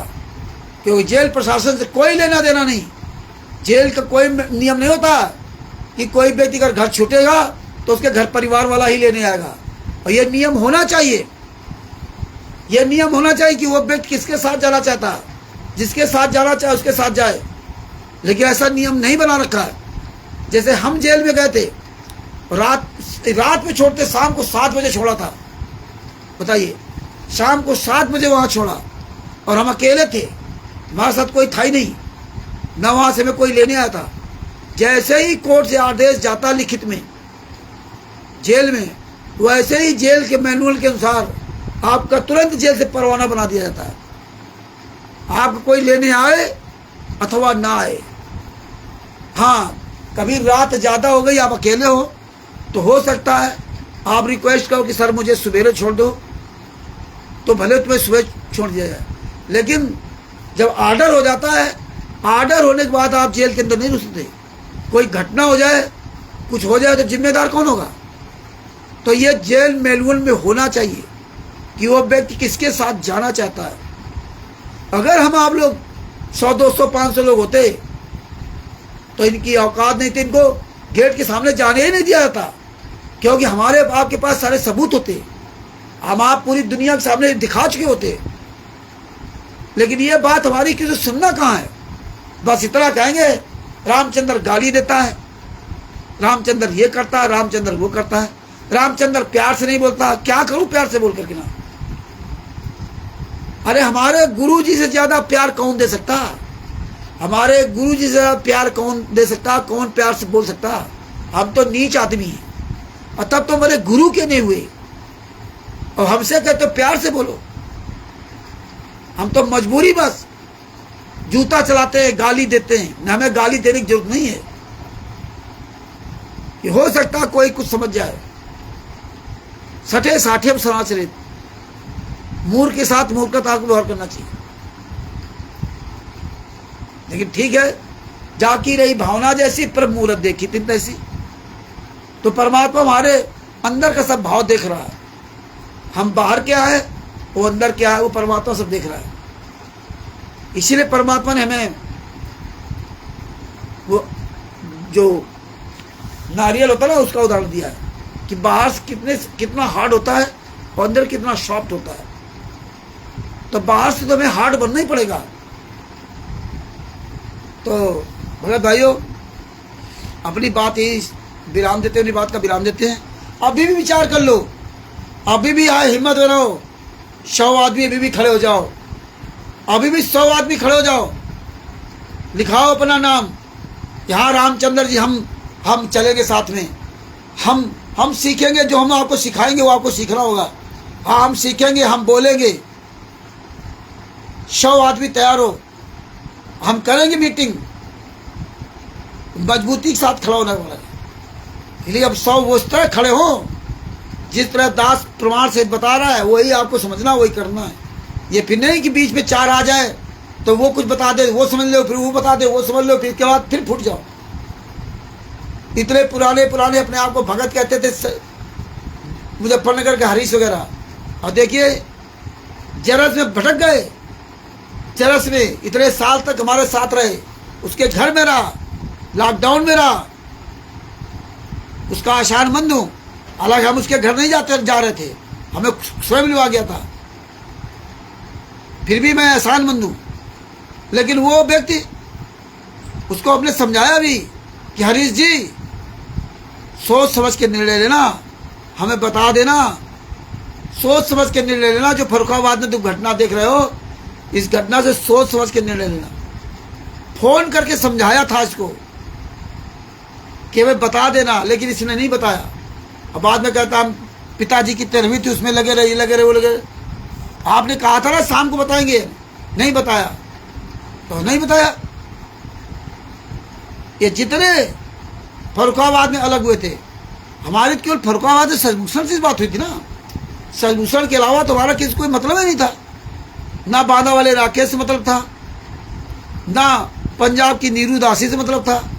क्योंकि जेल प्रशासन से कोई लेना देना नहीं। जेल का कोई नियम नहीं होता कि कोई व्यक्ति अगर घर छूटेगा तो उसके घर परिवार वाला ही लेने आएगा। और ये नियम होना चाहिए, ये नियम होना चाहिए कि वो व्यक्ति किसके साथ जाना चाहता है, जिसके साथ जाना चाहे उसके साथ जाए। लेकिन ऐसा नियम नहीं बना रखा है। जैसे हम जेल में गए थे, रात में छोड़ते, शाम को 7 बजे छोड़ा था। बताइए, शाम को 7 बजे वहाँ छोड़ा, और हम अकेले थे, हमारे साथ कोई था ही नहीं, न वहाँ से मैं कोई लेने आया था। जैसे ही कोर्ट से आदेश जाता लिखित में जेल में, वैसे ही जेल के मैनुअल के अनुसार आपका तुरंत जेल से परवाना बना दिया जाता है। आप कोई लेने आए अथवा ना आए। हाँ, कभी रात ज़्यादा हो गई, आप अकेले हो, तो हो सकता है आप रिक्वेस्ट करो कि सर मुझे सवेरे छोड़ दो, तो भले तुम्हें सुबह छोड़ दिया जाए। लेकिन जब आर्डर हो जाता है, आर्डर होने के बाद आप जेल के अंदर नहीं रुक सकते। कोई घटना हो जाए, कुछ हो जाए, तो जिम्मेदार कौन होगा? तो ये जेल मैनुअल में होना चाहिए कि वो व्यक्ति किसके साथ जाना चाहता है। अगर हम आप लोग 100, 200, 500 लोग होते तो इनकी औकात नहीं थी, इनको गेट के सामने जाने ही नहीं दिया जाता, क्योंकि हमारे आपके पास सारे सबूत होते, हम आप पूरी दुनिया के सामने दिखा चुके होते। लेकिन ये बात हमारी किसी सुनना कहाँ है। बस इतना कहेंगे रामचंद्र गाली देता है, रामचंद्र ये करता है, रामचंद्र वो करता है, रामचंद्र प्यार से नहीं बोलता। क्या करूं प्यार से बोल करके ना। अरे हमारे गुरु जी से ज्यादा प्यार कौन दे सकता? हमारे गुरु जी से ज्यादा प्यार कौन दे सकता? कौन प्यार से बोल सकता? हम तो नीच आदमी हैं, और तब तो मेरे गुरु के नहीं हुए और हमसे कहते प्यार से बोलो। हम तो मजबूरी बस जूता चलाते हैं, गाली देते हैं। न हमें गाली देने की जरूरत नहीं है। कि हो सकता कोई कुछ समझ जाए, सठे साठे समाज रहे, मूर्ख के साथ मूर्खता को व्यवहार करना चाहिए। लेकिन ठीक है, जाकी रही भावना जैसी पर मूर्त देखी तीन तैसी। तो परमात्मा हमारे अंदर का सब भाव देख रहा है। हम बाहर क्या है, वो अंदर क्या है, वो परमात्मा सब देख रहा है। इसीलिए परमात्मा ने हमें वो जो नारियल होता है ना, उसका उदाहरण दिया है कि बाहर से कितना हार्ड होता है और अंदर कितना सॉफ्ट होता है। तो बाहर से तो हमें हार्ड बनना ही पड़ेगा। तो भगत भाइयों, अपनी बात ही विराम देते हैं, अपनी बात का विराम देते हैं। अभी भी विचार कर लो, अभी भी आए हिम्मत बनाओ, 100 आदमी अभी भी खड़े हो जाओ, अभी भी 100 आदमी खड़े हो जाओ, लिखाओ अपना नाम। यहाँ रामचंद्र जी हम चलेंगे साथ में। हम सीखेंगे, जो हम आपको सिखाएंगे वो आपको सीखना होगा। हाँ, हम सीखेंगे, हम बोलेंगे। 100 आदमी तैयार हो, हम करेंगे मीटिंग, मजबूती के साथ खड़ा होने वाला है। इसलिए अब 100 वो इस तरह खड़े हो जिस तरह दास प्रमाण से बता रहा है, वही आपको समझना, वही करना है। ये फिर नहीं कि बीच में 4 आ जाए तो वो कुछ बता दे, वो समझ लो, फिर वो बता दे, वो समझ लो, फिर के बाद फिर फूट जाओ। इतने पुराने अपने आप को भगत कहते थे, मुजफ्फरनगर के हरीश वगैरह, और देखिए जरस में भटक गए। जरस में इतने साल तक हमारे साथ रहे, उसके घर में रहा, लॉकडाउन में रहा, उसका आसान मंद हूँ। हालांकि हम उसके घर नहीं जा रहे थे, हमें स्वयं लिवा गया था, फिर भी मैं एहसान मंद हूँ। लेकिन वो व्यक्ति, उसको आपने समझाया भी कि हरीश जी सोच समझ के निर्णय लेना, हमें बता देना, सोच समझ के निर्णय लेना। जो फर्रुखाबाद में तुम घटना देख रहे हो, इस घटना से सोच समझ के निर्णय लेना। फोन करके समझाया था इसको कि हमें बता देना, लेकिन इसने नहीं बताया। अब बाद में कहता हम पिताजी की तेरहवीं थी, उसमें लगे रहे, ये लगे रहे, वो लगे रहे। आपने कहा था ना शाम को बताएंगे, नहीं बताया तो नहीं बताया। ये जितने फर्रुखाबाद में अलग हुए थे, हमारी केवल फर्रुखाबाद से सजभूषण से बात हुई थी ना। सजभूषण के अलावा तो हमारा किसी कोई मतलब ही नहीं था। ना बांदा वाले राकेश से मतलब था, ना पंजाब की नीरू दासी से मतलब था,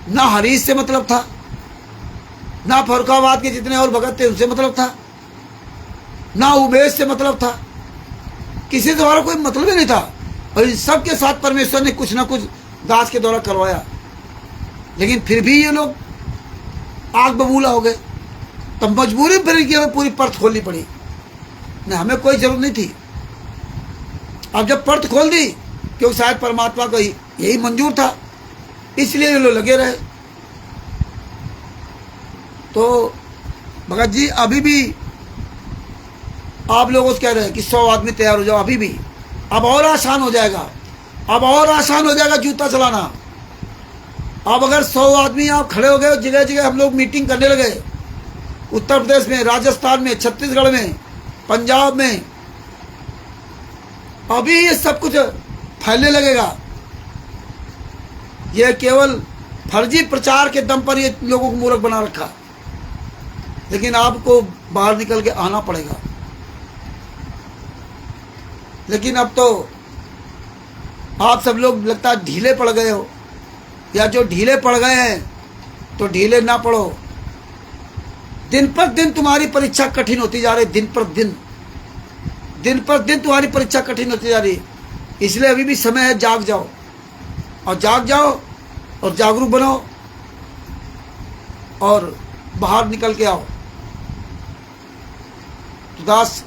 ना हरीश से मतलब था, ना फर्रुखाबाद के जितने और भगत थे उनसे मतलब था, ना उमेश से मतलब था। किसी से हमारा कोई मतलब ही नहीं था। और इन सब के साथ परमेश्वर ने कुछ ना कुछ दास के द्वारा करवाया। लेकिन फिर भी ये लोग आग बबूला हो गए। तब मजबूरी फिर हमें पूरी पर्त खोलनी पड़ी। नहीं, हमें कोई जरूरत नहीं थी। अब जब पर्त खोल दी, क्योंकि शायद परमात्मा को यही मंजूर था, इसलिए ये लोग लगे रहे। तो भगत जी अभी भी आप लोगों से कह रहे हैं कि 100 आदमी तैयार हो जाओ। अभी भी अब और आसान हो जाएगा, अब और आसान हो जाएगा जूता चलाना। अब अगर 100 आदमी आप खड़े हो गए, जगह जगह हम लोग मीटिंग करने लगे, उत्तर प्रदेश में, राजस्थान में, छत्तीसगढ़ में, पंजाब में, अभी ये सब कुछ फैलने लगेगा। ये केवल फर्जी प्रचार के दम पर ये लोगों को मूर्ख बना रखा। लेकिन आपको बाहर निकल के आना पड़ेगा। लेकिन अब तो आप सब लोग लगता है ढीले पड़ गए हो, या जो ढीले पड़ गए हैं तो ढीले ना पड़ो। दिन पर दिन तुम्हारी परीक्षा कठिन होती जा रही, दिन पर दिन तुम्हारी परीक्षा कठिन होती जा रही। इसलिए अभी भी समय है, जाग जाओ और जागरूक बनो और बाहर निकल के आओ। दास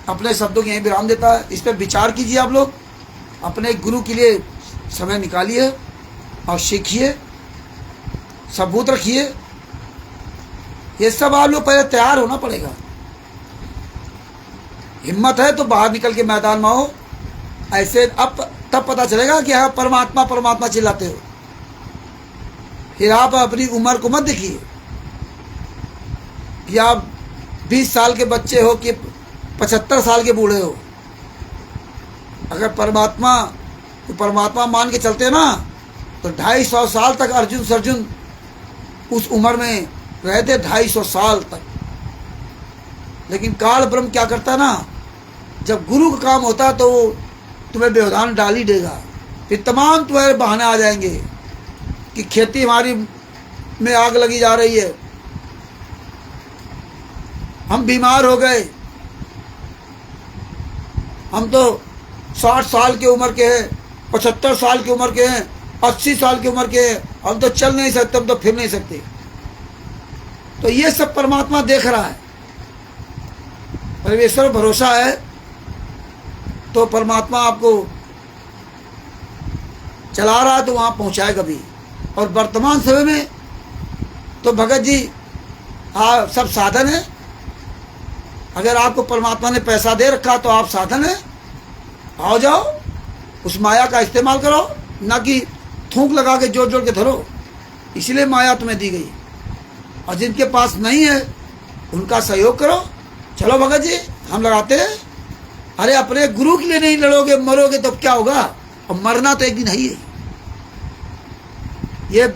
अपने शब्दों के यहीं विराम देता है। इस पर विचार कीजिए, आप लोग अपने गुरु के लिए समय निकालिए और सीखिए, सबूत रखिए। ये सब आप लोग पहले तैयार होना पड़ेगा। हिम्मत है तो बाहर निकल के मैदान में आओ। ऐसे अब तब पता चलेगा कि हाँ परमात्मा परमात्मा चिल्लाते हो। फिर आप अपनी उम्र को मत देखिए कि आप 20 साल के बच्चे हो कि 75 साल के बूढ़े हो। अगर परमात्मा मान के चलते ना तो 250 साल तक अर्जुन उस उम्र में रहे थे, 250 साल तक। लेकिन काल ब्रह्म क्या करता है ना, जब गुरु का काम होता है तो वो तुम्हें व्यवधान डाल ही देगा। फिर तमाम तुम्हारे बहाने आ जाएंगे कि खेती हमारी में आग लगी जा रही है, हम बीमार हो गए, हम तो 60 साल की उम्र के हैं, 75 साल की उम्र के हैं, 80 साल की उम्र के हैं, हम तो चल नहीं सकते, हम तो फिर नहीं सकते। तो ये सब परमात्मा देख रहा है। परमेश्वर भरोसा है तो परमात्मा आपको चला रहा है तो वहाँ पहुँचाएगा भी। और वर्तमान समय में तो भगत जी सब साधन है। अगर आपको परमात्मा ने पैसा दे रखा तो आप साधन है, आओ जाओ, उस माया का इस्तेमाल करो, ना कि थूक लगा के जोड़ जोड़ के धरो। इसलिए माया तुम्हें दी गई। और जिनके पास नहीं है उनका सहयोग करो। चलो भगत जी हम लगाते हैं। अरे अपने गुरु के लिए नहीं लड़ोगे, मरोगे तो क्या होगा? और मरना तो एक दिन है ही है। ये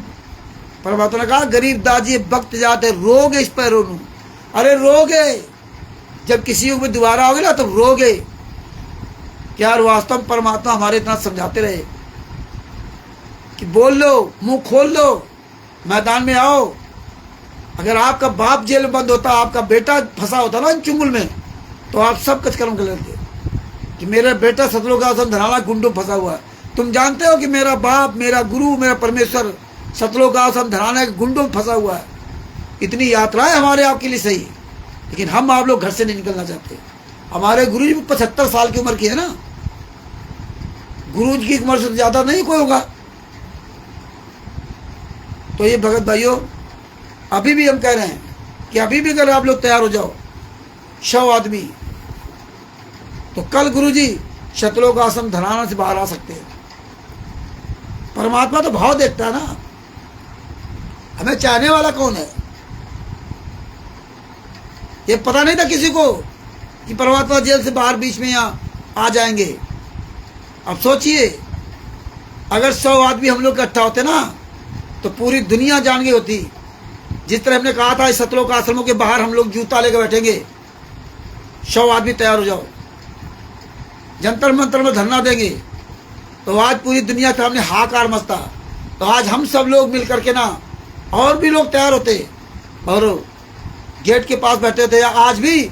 परमात्मा ने कहा गरीब दाजी वक्त जाते रोगे इस पर रोनू। अरे रोगे, जब किसी युग में दोबारा आओगे ना तब रोगे। क्या वास्तव में परमात्मा हमारे इतना समझाते रहे कि बोल लो, मुंह खोल लो, मैदान में आओ। अगर आपका बाप जेल में बंद होता, आपका बेटा फंसा होता ना चुंगल में, तो आप सब कुछ कर्म कर लेते कि मेरा बेटा सतलोकासन धराना गुंडों फंसा हुआ है। तुम जानते हो कि मेरा बाप, मेरा गुरु, मेरा परमेश्वर सतलोकासन धराना के गुंडों में फंसा हुआ है। इतनी यात्राएं हमारे आपके लिए सही, लेकिन हम आप लोग घर से नहीं निकलना चाहते। हमारे गुरु जी 75 साल की उम्र की है ना, गुरु जी की उम्र से ज्यादा नहीं कोई होगा। तो ये भगत भाइयों, अभी भी हम कह रहे हैं कि अभी भी अगर आप लोग तैयार हो जाओ 100 आदमी, तो कल गुरु जी शतलोकासन धराना से बाहर आ सकते हैं। परमात्मा तो भाव देखता है ना, हमें चाहने वाला कौन है। ये पता नहीं था किसी को कि परमात्मा जेल से बाहर बीच में यहाँ आ जाएंगे। अब सोचिए अगर 100 आदमी हम लोग इकट्ठा होते ना तो पूरी दुनिया जान गई होती। जिस तरह हमने कहा था इस सतलोक आश्रमों के बाहर हम लोग जूता लेकर बैठेंगे, 100 आदमी तैयार हो जाओ, जंतर मंतर में धरना देंगे, तो आज पूरी दुनिया के सामने हाहाकार मचता। तो आज हम सब लोग मिल करके ना और भी लोग तैयार होते और गेट के पास बैठे थे। आज भी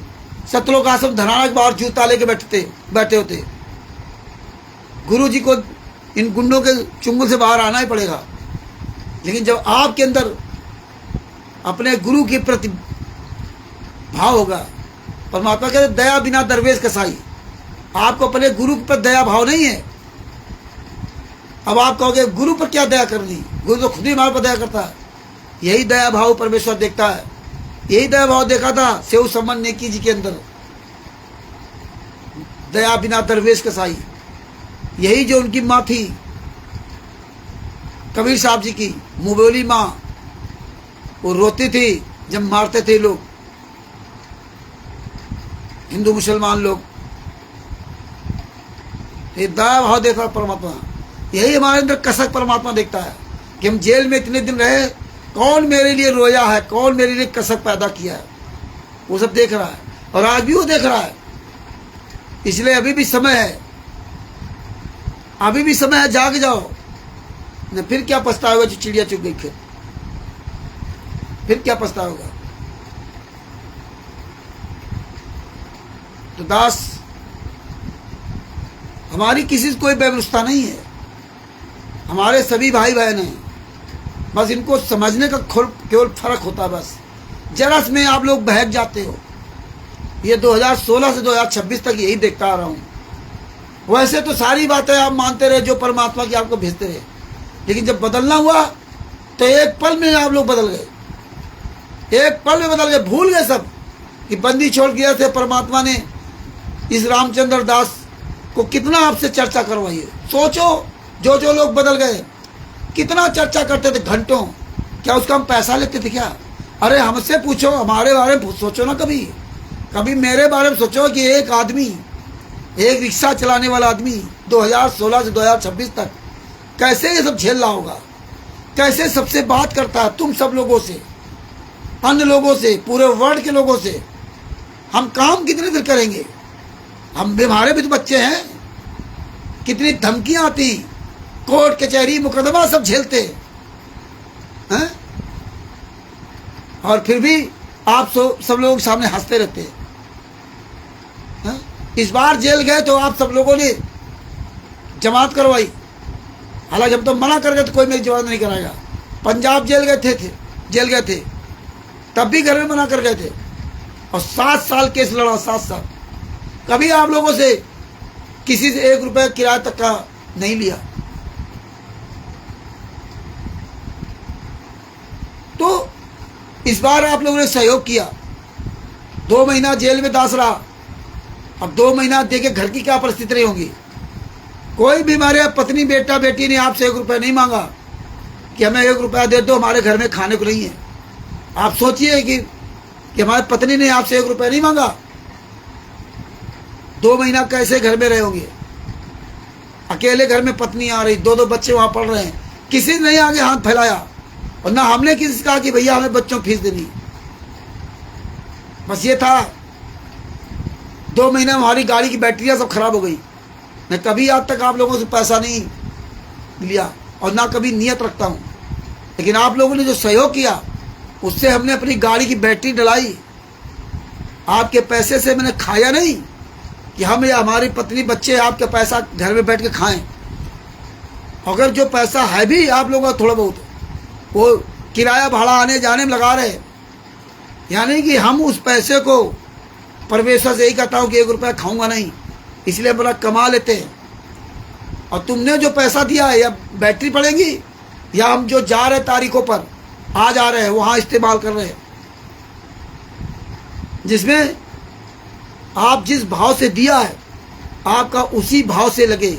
सतलोक आश्रम धराना के बाहर जूता लेके बैठे होते। गुरु जी को इन गुंडों के चुंगल से बाहर आना ही पड़ेगा। लेकिन जब आपके अंदर अपने गुरु के प्रति भाव होगा, परमात्मा कहते दया बिना दरवेश कसाई। आपको अपने गुरु पर दया भाव नहीं है। अब आप कहोगे गुरु पर क्या दया करनी, गुरु तो खुद ही हमारे पर दया करता है। यही दया भाव परमेश्वर देखता है। यही दया भाव देखा था सेव समन नेकी जी के अंदर, दया बिना दरवेश कसाई। यही जो उनकी माँ थी कबीर साहब जी की मुबोली माँ, वो रोती थी जब मारते थे लोग, हिंदू मुसलमान लोग। ये दया भाव देखा परमात्मा। यही हमारे अंदर कसक परमात्मा देखता है कि हम जेल में इतने दिन रहे, कौन मेरे लिए रोया है, कौन मेरे लिए कसक पैदा किया है, वो सब देख रहा है। और आज भी वो देख रहा है। इसलिए अभी भी समय है, अभी भी समय है, जाग जाओ। न फिर क्या पछताओगे जो चिड़िया चुग गई, फिर क्या पछताओगा। तो दास, हमारी किसी से कोई व्यवस्था नहीं है, हमारे सभी भाई बहन हैं, बस इनको समझने का केवल फर्क होता है। बस जरा में आप लोग बहक जाते हो। ये 2016 से 2026 तक यही देखता आ रहा हूँ। वैसे तो सारी बातें आप मानते रहे जो परमात्मा की आपको भेजते रहे, लेकिन जब बदलना हुआ तो एक पल में आप लोग बदल गए, एक पल में बदल गए, भूल गए सब कि बंदी छोड़ दिया थे परमात्मा ने इस रामचंद्र दास को कितना आपसे चर्चा करवाई है। सोचो, जो जो लोग बदल गए कितना चर्चा करते थे घंटों, क्या उसका हम पैसा लेते थे क्या? अरे हमसे पूछो, हमारे बारे में सोचो ना, कभी कभी मेरे बारे में सोचो कि एक आदमी, एक रिक्शा चलाने वाला आदमी 2016 से 2026 तक कैसे ये सब झेल रहा होगा, कैसे सबसे बात करता है, तुम सब लोगों से, अन्य लोगों से, पूरे वर्ल्ड के लोगों से। हम काम कितने देर करेंगे? हमारे भी तो बच्चे हैं, कितनी धमकियां आती, कोर्ट कचहरी मुकदमा सब झेलते हैं, और फिर भी आप सब लोग सामने हंसते रहते हैं। इस बार जेल गए तो आप सब लोगों ने जमात करवाई, हालांकि हम तो मना कर गए तो कोई मेरी जमात नहीं कराएगा। पंजाब जेल गए थे तब भी घर में मना कर गए थे, और 7 साल केस लड़ा, 7 साल। कभी आप लोगों से किसी से 1 रुपया किराया तक का नहीं लिया। तो इस बार आप लोगों ने सहयोग किया। 2 महीना जेल में दास रहा, अब 2 महीना देखे घर की क्या परिस्थिति रही होगी। कोई भी हमारे पत्नी बेटा बेटी ने आपसे 1 रुपया नहीं मांगा कि हमें 1 रुपया दे दो, हमारे घर में खाने को नहीं है। आप सोचिए कि हमारी पत्नी ने आपसे 1 रुपया नहीं मांगा, 2 महीना कैसे घर में रहे होंगे। अकेले घर में पत्नी आ रही, 2 बच्चे वहां पढ़ रहे हैं, किसी ने नहीं आगे हाथ फैलाया, और ना हमने किसी से कहा कि भैया हमें बच्चों की फीस देनी। बस ये था। 2 महीने में हमारी गाड़ी की बैटरियां सब खराब हो गई। मैं कभी आज तक आप लोगों से पैसा नहीं लिया, और ना कभी नियत रखता हूं, लेकिन आप लोगों ने जो सहयोग किया उससे हमने अपनी गाड़ी की बैटरी डलाई। आपके पैसे से मैंने खाया नहीं कि हम या हमारी पत्नी बच्चे आपके पैसा घर में बैठ के खाएं। अगर जो पैसा है भी आप लोगों का थोड़ा बहुत, वो किराया भाड़ा आने जाने में लगा रहे, यानी कि हम उस पैसे को, परमेश्वर से यही कहता हूँ कि 1 रुपया खाऊंगा नहीं, इसलिए बड़ा कमा लेते हैं। और तुमने जो पैसा दिया है, या बैटरी पड़ेगी, या हम जो जा रहे तारीखों पर आ जा रहे हैं वहां इस्तेमाल कर रहे हैं, जिसमें आप जिस भाव से दिया है आपका उसी भाव से लगे।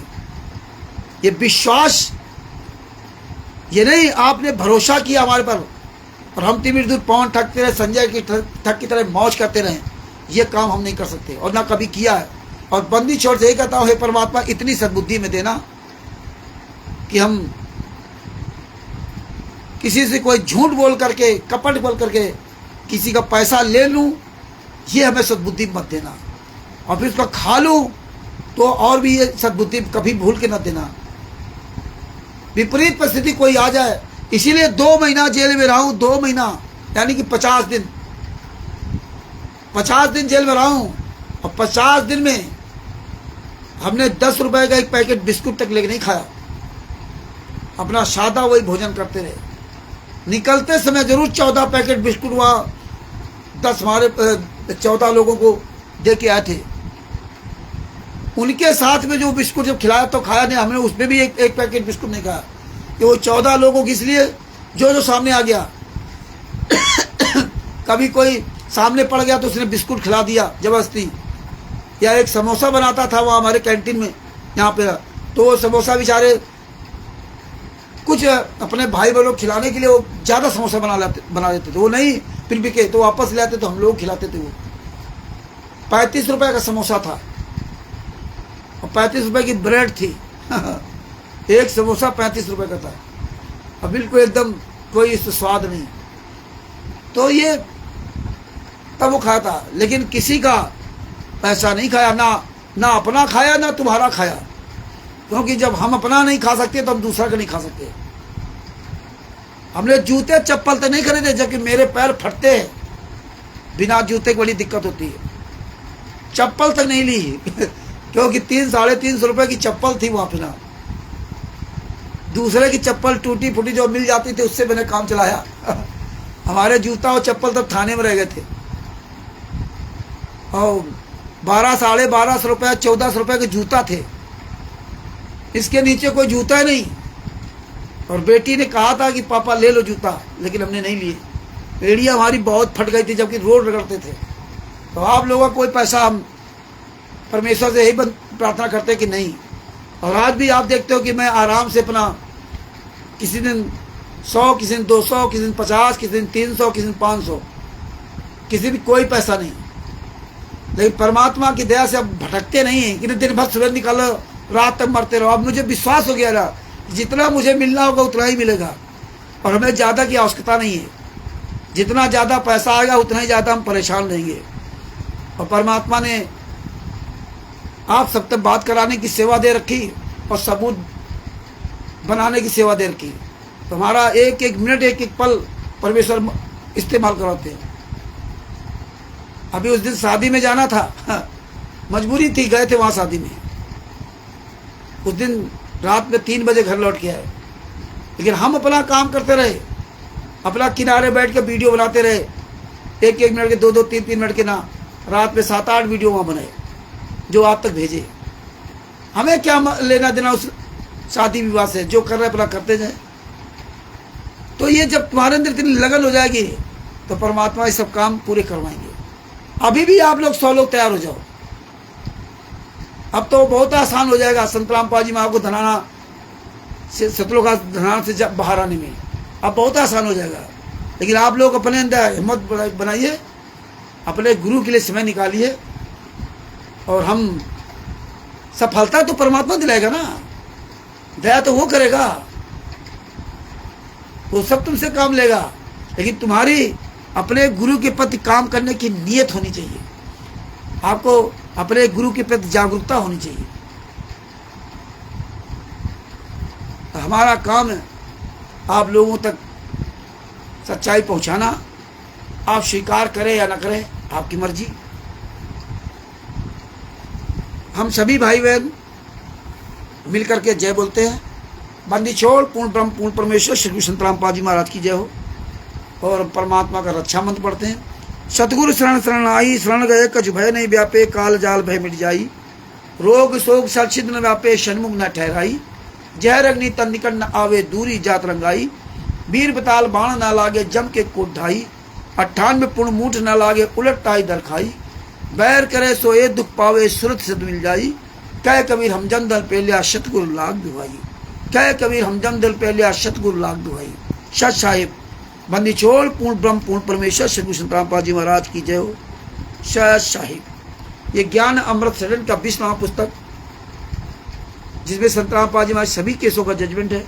ये विश्वास, ये नहीं आपने भरोसा किया हमारे पर और हम तिमिर दूर पवन ठगते रहे, संजय की ठग की तरह मौज करते रहे, ये काम हम नहीं कर सकते और ना कभी किया है। और बंदी छोड़ से यही कहता हूँ, हे परमात्मा इतनी सद्बुद्धि में देना कि हम किसी से कोई झूठ बोल करके, कपट बोल करके किसी का पैसा ले लूं, ये हमें सद्बुद्धि मत देना, और फिर उसका खा लूं तो और भी ये सद्बुद्धि कभी भूल के मत देना। विपरीत परिस्थिति कोई आ जाए, इसीलिए 2 महीना जेल में रहा हूं, 2 महीना यानी कि 50 दिन, 50 दिन जेल में रहा हूं, और 50 दिन में हमने 10 रुपए का एक पैकेट बिस्कुट तक लेके नहीं खाया। अपना सादा वही भोजन करते रहे। निकलते समय जरूर 14 पैकेट बिस्कुट वहाँ 10 हमारे 14 लोगों को दे के आए थे। उनके साथ में जो बिस्कुट जब खिलाया तो खाया नहीं, हमने उसमें भी एक पैकेट बिस्कुट नहीं खाया, कि वो 14 लोगों की, इसलिए जो सामने आ गया कभी कोई सामने पड़ गया तो उसने बिस्कुट खिला दिया जबरदस्ती, या एक समोसा बनाता था वहाँ हमारे कैंटीन में यहाँ पे, तो वो समोसा बेचारे कुछ अपने भाई बहनों खिलाने के लिए वो ज़्यादा समोसा बना लेते थे, वो नहीं फिर बिके तो वापस ले आते, तो हम लोग खिलाते थे। वो 35 रुपए का समोसा था और 35 रुपए की ब्रेड थी एक समोसा 35 रुपए का था, और बिल्कुल एकदम कोई इससे स्वाद नहीं। तो ये तब वो खाया था, लेकिन किसी का पैसा नहीं खाया, ना अपना खाया ना तुम्हारा खाया, क्योंकि जब हम अपना नहीं खा सकते तो हम दूसरा का नहीं खा सकते। हमने जूते चप्पल तो नहीं खरीदे, जबकि मेरे पैर फटते हैं, बिना जूते की बड़ी दिक्कत होती है। चप्पल तक नहीं ली क्योंकि 300-350 रुपए की चप्पल थी वहां पे ना। दूसरे की चप्पल टूटी फूटी जो मिल जाती थी उससे मैंने काम चलाया हमारे जूता और चप्पल तब थाने में रह गए थे। और 1200-1250 रुपये 1400 रुपये के जूता थे, इसके नीचे कोई जूता ही नहीं। और बेटी ने कहा था कि पापा ले लो जूता, लेकिन हमने नहीं लिए। एड़ियाँ हमारी बहुत फट गई थी जबकि रोड रगड़ते थे। तो आप लोगों का कोई पैसा हम परमेश्वर से यही प्रार्थना करते कि नहीं। और आज भी आप देखते हो कि मैं आराम से अपना किसी दिन 100, किसी दिन 200, किसी दिन 50, किसी दिन 300, किसी दिन 500, किसी भी कोई पैसा नहीं। लेकिन परमात्मा की दया से अब भटकते नहीं हैं कि दिन भर सुबह निकालो रात तक मरते रहो। अब मुझे विश्वास हो गया ना, जितना मुझे मिलना होगा उतना ही मिलेगा और हमें ज़्यादा की आवश्यकता नहीं है। जितना ज़्यादा पैसा आएगा उतना ही ज़्यादा हम परेशान रहेंगे। और परमात्मा ने आप सब तक बात कराने की सेवा दे रखी और सबूत बनाने की सेवा दे रखी। तो हमारा एक एक मिनट एक एक पल परमेश्वर इस्तेमाल कराते हैं। अभी उस दिन शादी में जाना था, मजबूरी थी, गए थे वहाँ शादी में। उस दिन रात में 3 बजे घर लौट के आए, लेकिन हम अपना काम करते रहे, अपना किनारे बैठ के वीडियो बनाते रहे, 1-1 मिनट के 2-2, 3-3 मिनट के ना। रात में 7-8 वीडियो वहाँ बनाए जो आप तक भेजे। हमें क्या लेना देना उस शादी विवाह से, जो कर रहे अपना करते जाए। तो ये जब तुम्हारे अंदर इतनी लगन हो जाएगी तो परमात्मा ये सब काम पूरे करवाएंगे। अभी भी आप लोग 100 लोग तैयार हो जाओ। अब तो बहुत आसान हो जाएगा संत रामपाल जी महाराज को धनाना से, सतलों का धनाना से जब बाहर आने में अब बहुत आसान हो जाएगा। लेकिन आप लोग अपने अंदर हिम्मत बनाइए, अपने गुरु के लिए समय निकालिए और हम सफलता तो परमात्मा दिलाएगा ना, दया तो वो करेगा, वो सब तुमसे काम लेगा। लेकिन तुम्हारी अपने गुरु के प्रति काम करने की नीयत होनी चाहिए। आपको अपने गुरु के प्रति जागरूकता होनी चाहिए। हमारा काम है आप लोगों तक सच्चाई पहुंचाना। आप स्वीकार करें या ना करें आपकी मर्जी। हम सभी भाई बहन मिलकर के जय बोलते हैं। बंदी छोड़ पूर्ण ब्रह्म पूर्ण परमेश्वर श्री गुरु संत रामपाल जी महाराज की जय हो। और परमात्मा का रक्षा मंत्र पढ़ते हैं। सतगुरु शरण शरण आई, शरण गए कछु भय नहीं व्यापे, काल जाल भय मिट जाई, रोग शोक सचिद न व्यापे, षणमुख न ठहराई, जहर अग्नि तन निकट न आवे, दूरी जात रंगाई, वीर बताल बाण न लागे, जम के कोट ढाई, 98 पुण्य मूठ न लागे, उलट टाई दर खाई, बैर करे सोए दुख पावे, सुरत सिद्ध मिल जाई, कह कबीर हमजन दल पहलिया, सतगुरु लाग दुहाई, कह कबीर हमजन दल पहलिया, सतगुरु लाग दुहाई। सत साहिब बंदी छोड़ पूर्ण ब्रह्म पूर्ण परमेश्वर श्री गुरु संत रामपाल जी महाराज की जय हो। सत साहिब ये ज्ञान अमृत सदन का 20वां पुस्तक, जिसमें संत रामपाल जी महाराज सभी केसों का जजमेंट है।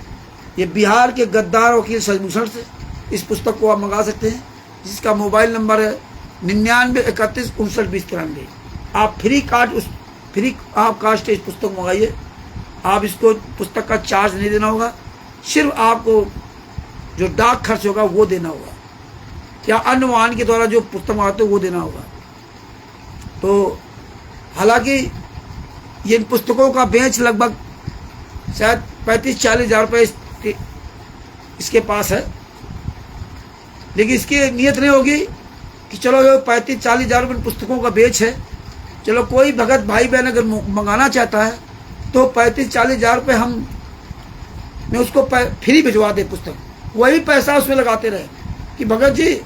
ये बिहार के गद्दार वकील सजभूषण से इस पुस्तक को आप मंगा सकते हैं, जिसका मोबाइल नंबर है 9931592093। आप फ्री ऑफ कास्ट इस पुस्तक मंगाइए। आप इसको पुस्तक का चार्ज नहीं देना होगा, सिर्फ आपको जो डाक खर्च होगा वो देना होगा, या अन्य वाहन के द्वारा जो पुस्तक मंगाते हो वो देना होगा। तो हालांकि ये इन पुस्तकों का बेच लगभग शायद 35-40 हज़ार रुपये इसके पास है, लेकिन इसकी नियत नहीं होगी कि चलो ये 35-40 हज़ार रुपये पुस्तकों का बेच है, चलो कोई भगत भाई बहन अगर मंगाना चाहता है तो 35-40 हज़ार रुपये मैं उसको फ्री भिजवा दे पुस्तक, वही पैसा उसमें लगाते रहे कि भगत जी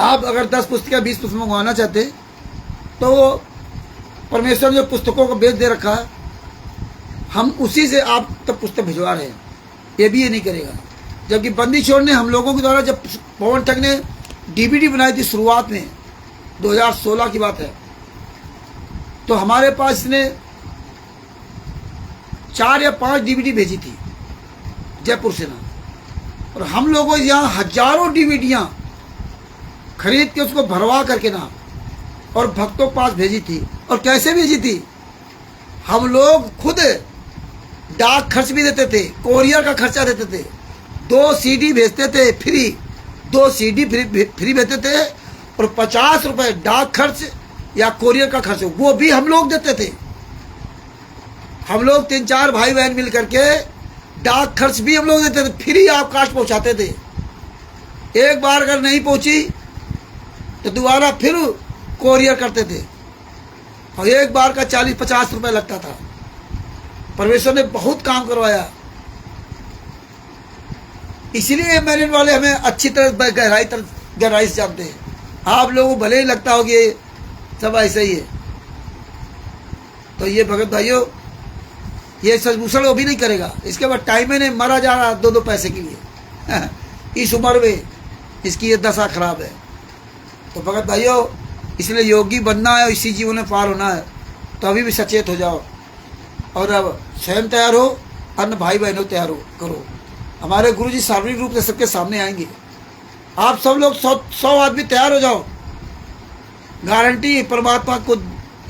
आप अगर 10 पुस्तकें 20 पुस्तक मंगवाना चाहते तो परमेश्वर ने जो पुस्तकों को बेच दे रखा है हम उसी से आप तक पुस्तक भिजवा रहे हैं, ये भी ये नहीं करेगा। जबकि बंदी छोड़ ने हम लोगों के द्वारा जब पवन ठग ने DVD बनाई थी शुरुआत में 2016 की बात है, तो हमारे पास इसने 4 या 5 DVD भेजी थी जयपुर से ना, और हम लोगों यहाँ हजारों DVDयाँ खरीद के उसको भरवा करके ना और भक्तों के पास भेजी थी। और कैसे भेजी थी, हम लोग खुद डाक खर्च भी देते थे, कोरियर का खर्चा देते थे, 2 CD भेजते थे फ्री, 2 CD फ्री भेजते थे, और 50 रुपये डाक खर्च या कोरियर का खर्च हो, वो भी हम लोग देते थे। हम लोग 3-4 भाई बहन मिल करके डाक खर्च भी हम लोग देते थे, फ्री ऑफ कास्ट पहुंचाते थे। एक बार अगर नहीं पहुंची तो दोबारा फिर कोरियर करते थे, और एक बार का 40-50 रुपए लगता था। परमेश्वर ने बहुत काम करवाया, इसलिए मैरिज वाले हमें अच्छी तरह गहराई से जानते हैं। आप लोगों को भले ही लगता हो कि ये सब ऐसे ही है, तो ये भगत भाइयों, ये सजभूषण वो भी नहीं करेगा। इसके बाद टाइम में नहीं, मरा जा रहा 2-2 पैसे के लिए इस उम्र में इसकी ये दशा खराब है। तो भगत भाइयों, इसलिए योगी बनना है, इसी जीवन में पार होना है, तो अभी भी सचेत हो जाओ, और अब स्वयं तैयार हो, अन्य भाई बहनों तैयार हो करो। हमारे गुरुजी सार्वजनिक रूप से सबके सामने आएंगे। आप सब लोग 100 आदमी तैयार हो जाओ। गारंटी परमात्मा को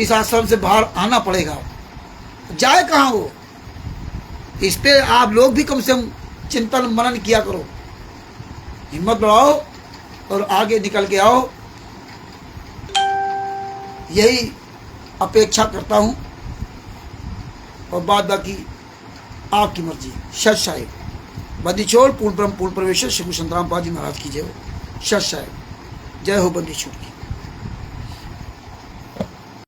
इस आश्रम से बाहर आना पड़ेगा। जाए कहाँ वो, इस पे आप लोग भी कम से कम चिंतन मनन किया करो, हिम्मत बढ़ाओ और आगे निकल के आओ। यही अपेक्षा करता हूँ, और बाद बाकी आपकी मर्जी। सत साहिब बंदी छोड़, पूर्ण ब्रह्म पूर्ण परमेश्वर श्री गुरु संतराम पाद जी महाराज की जय हो। सत साहिब, जय हो बंदी छोड़ की।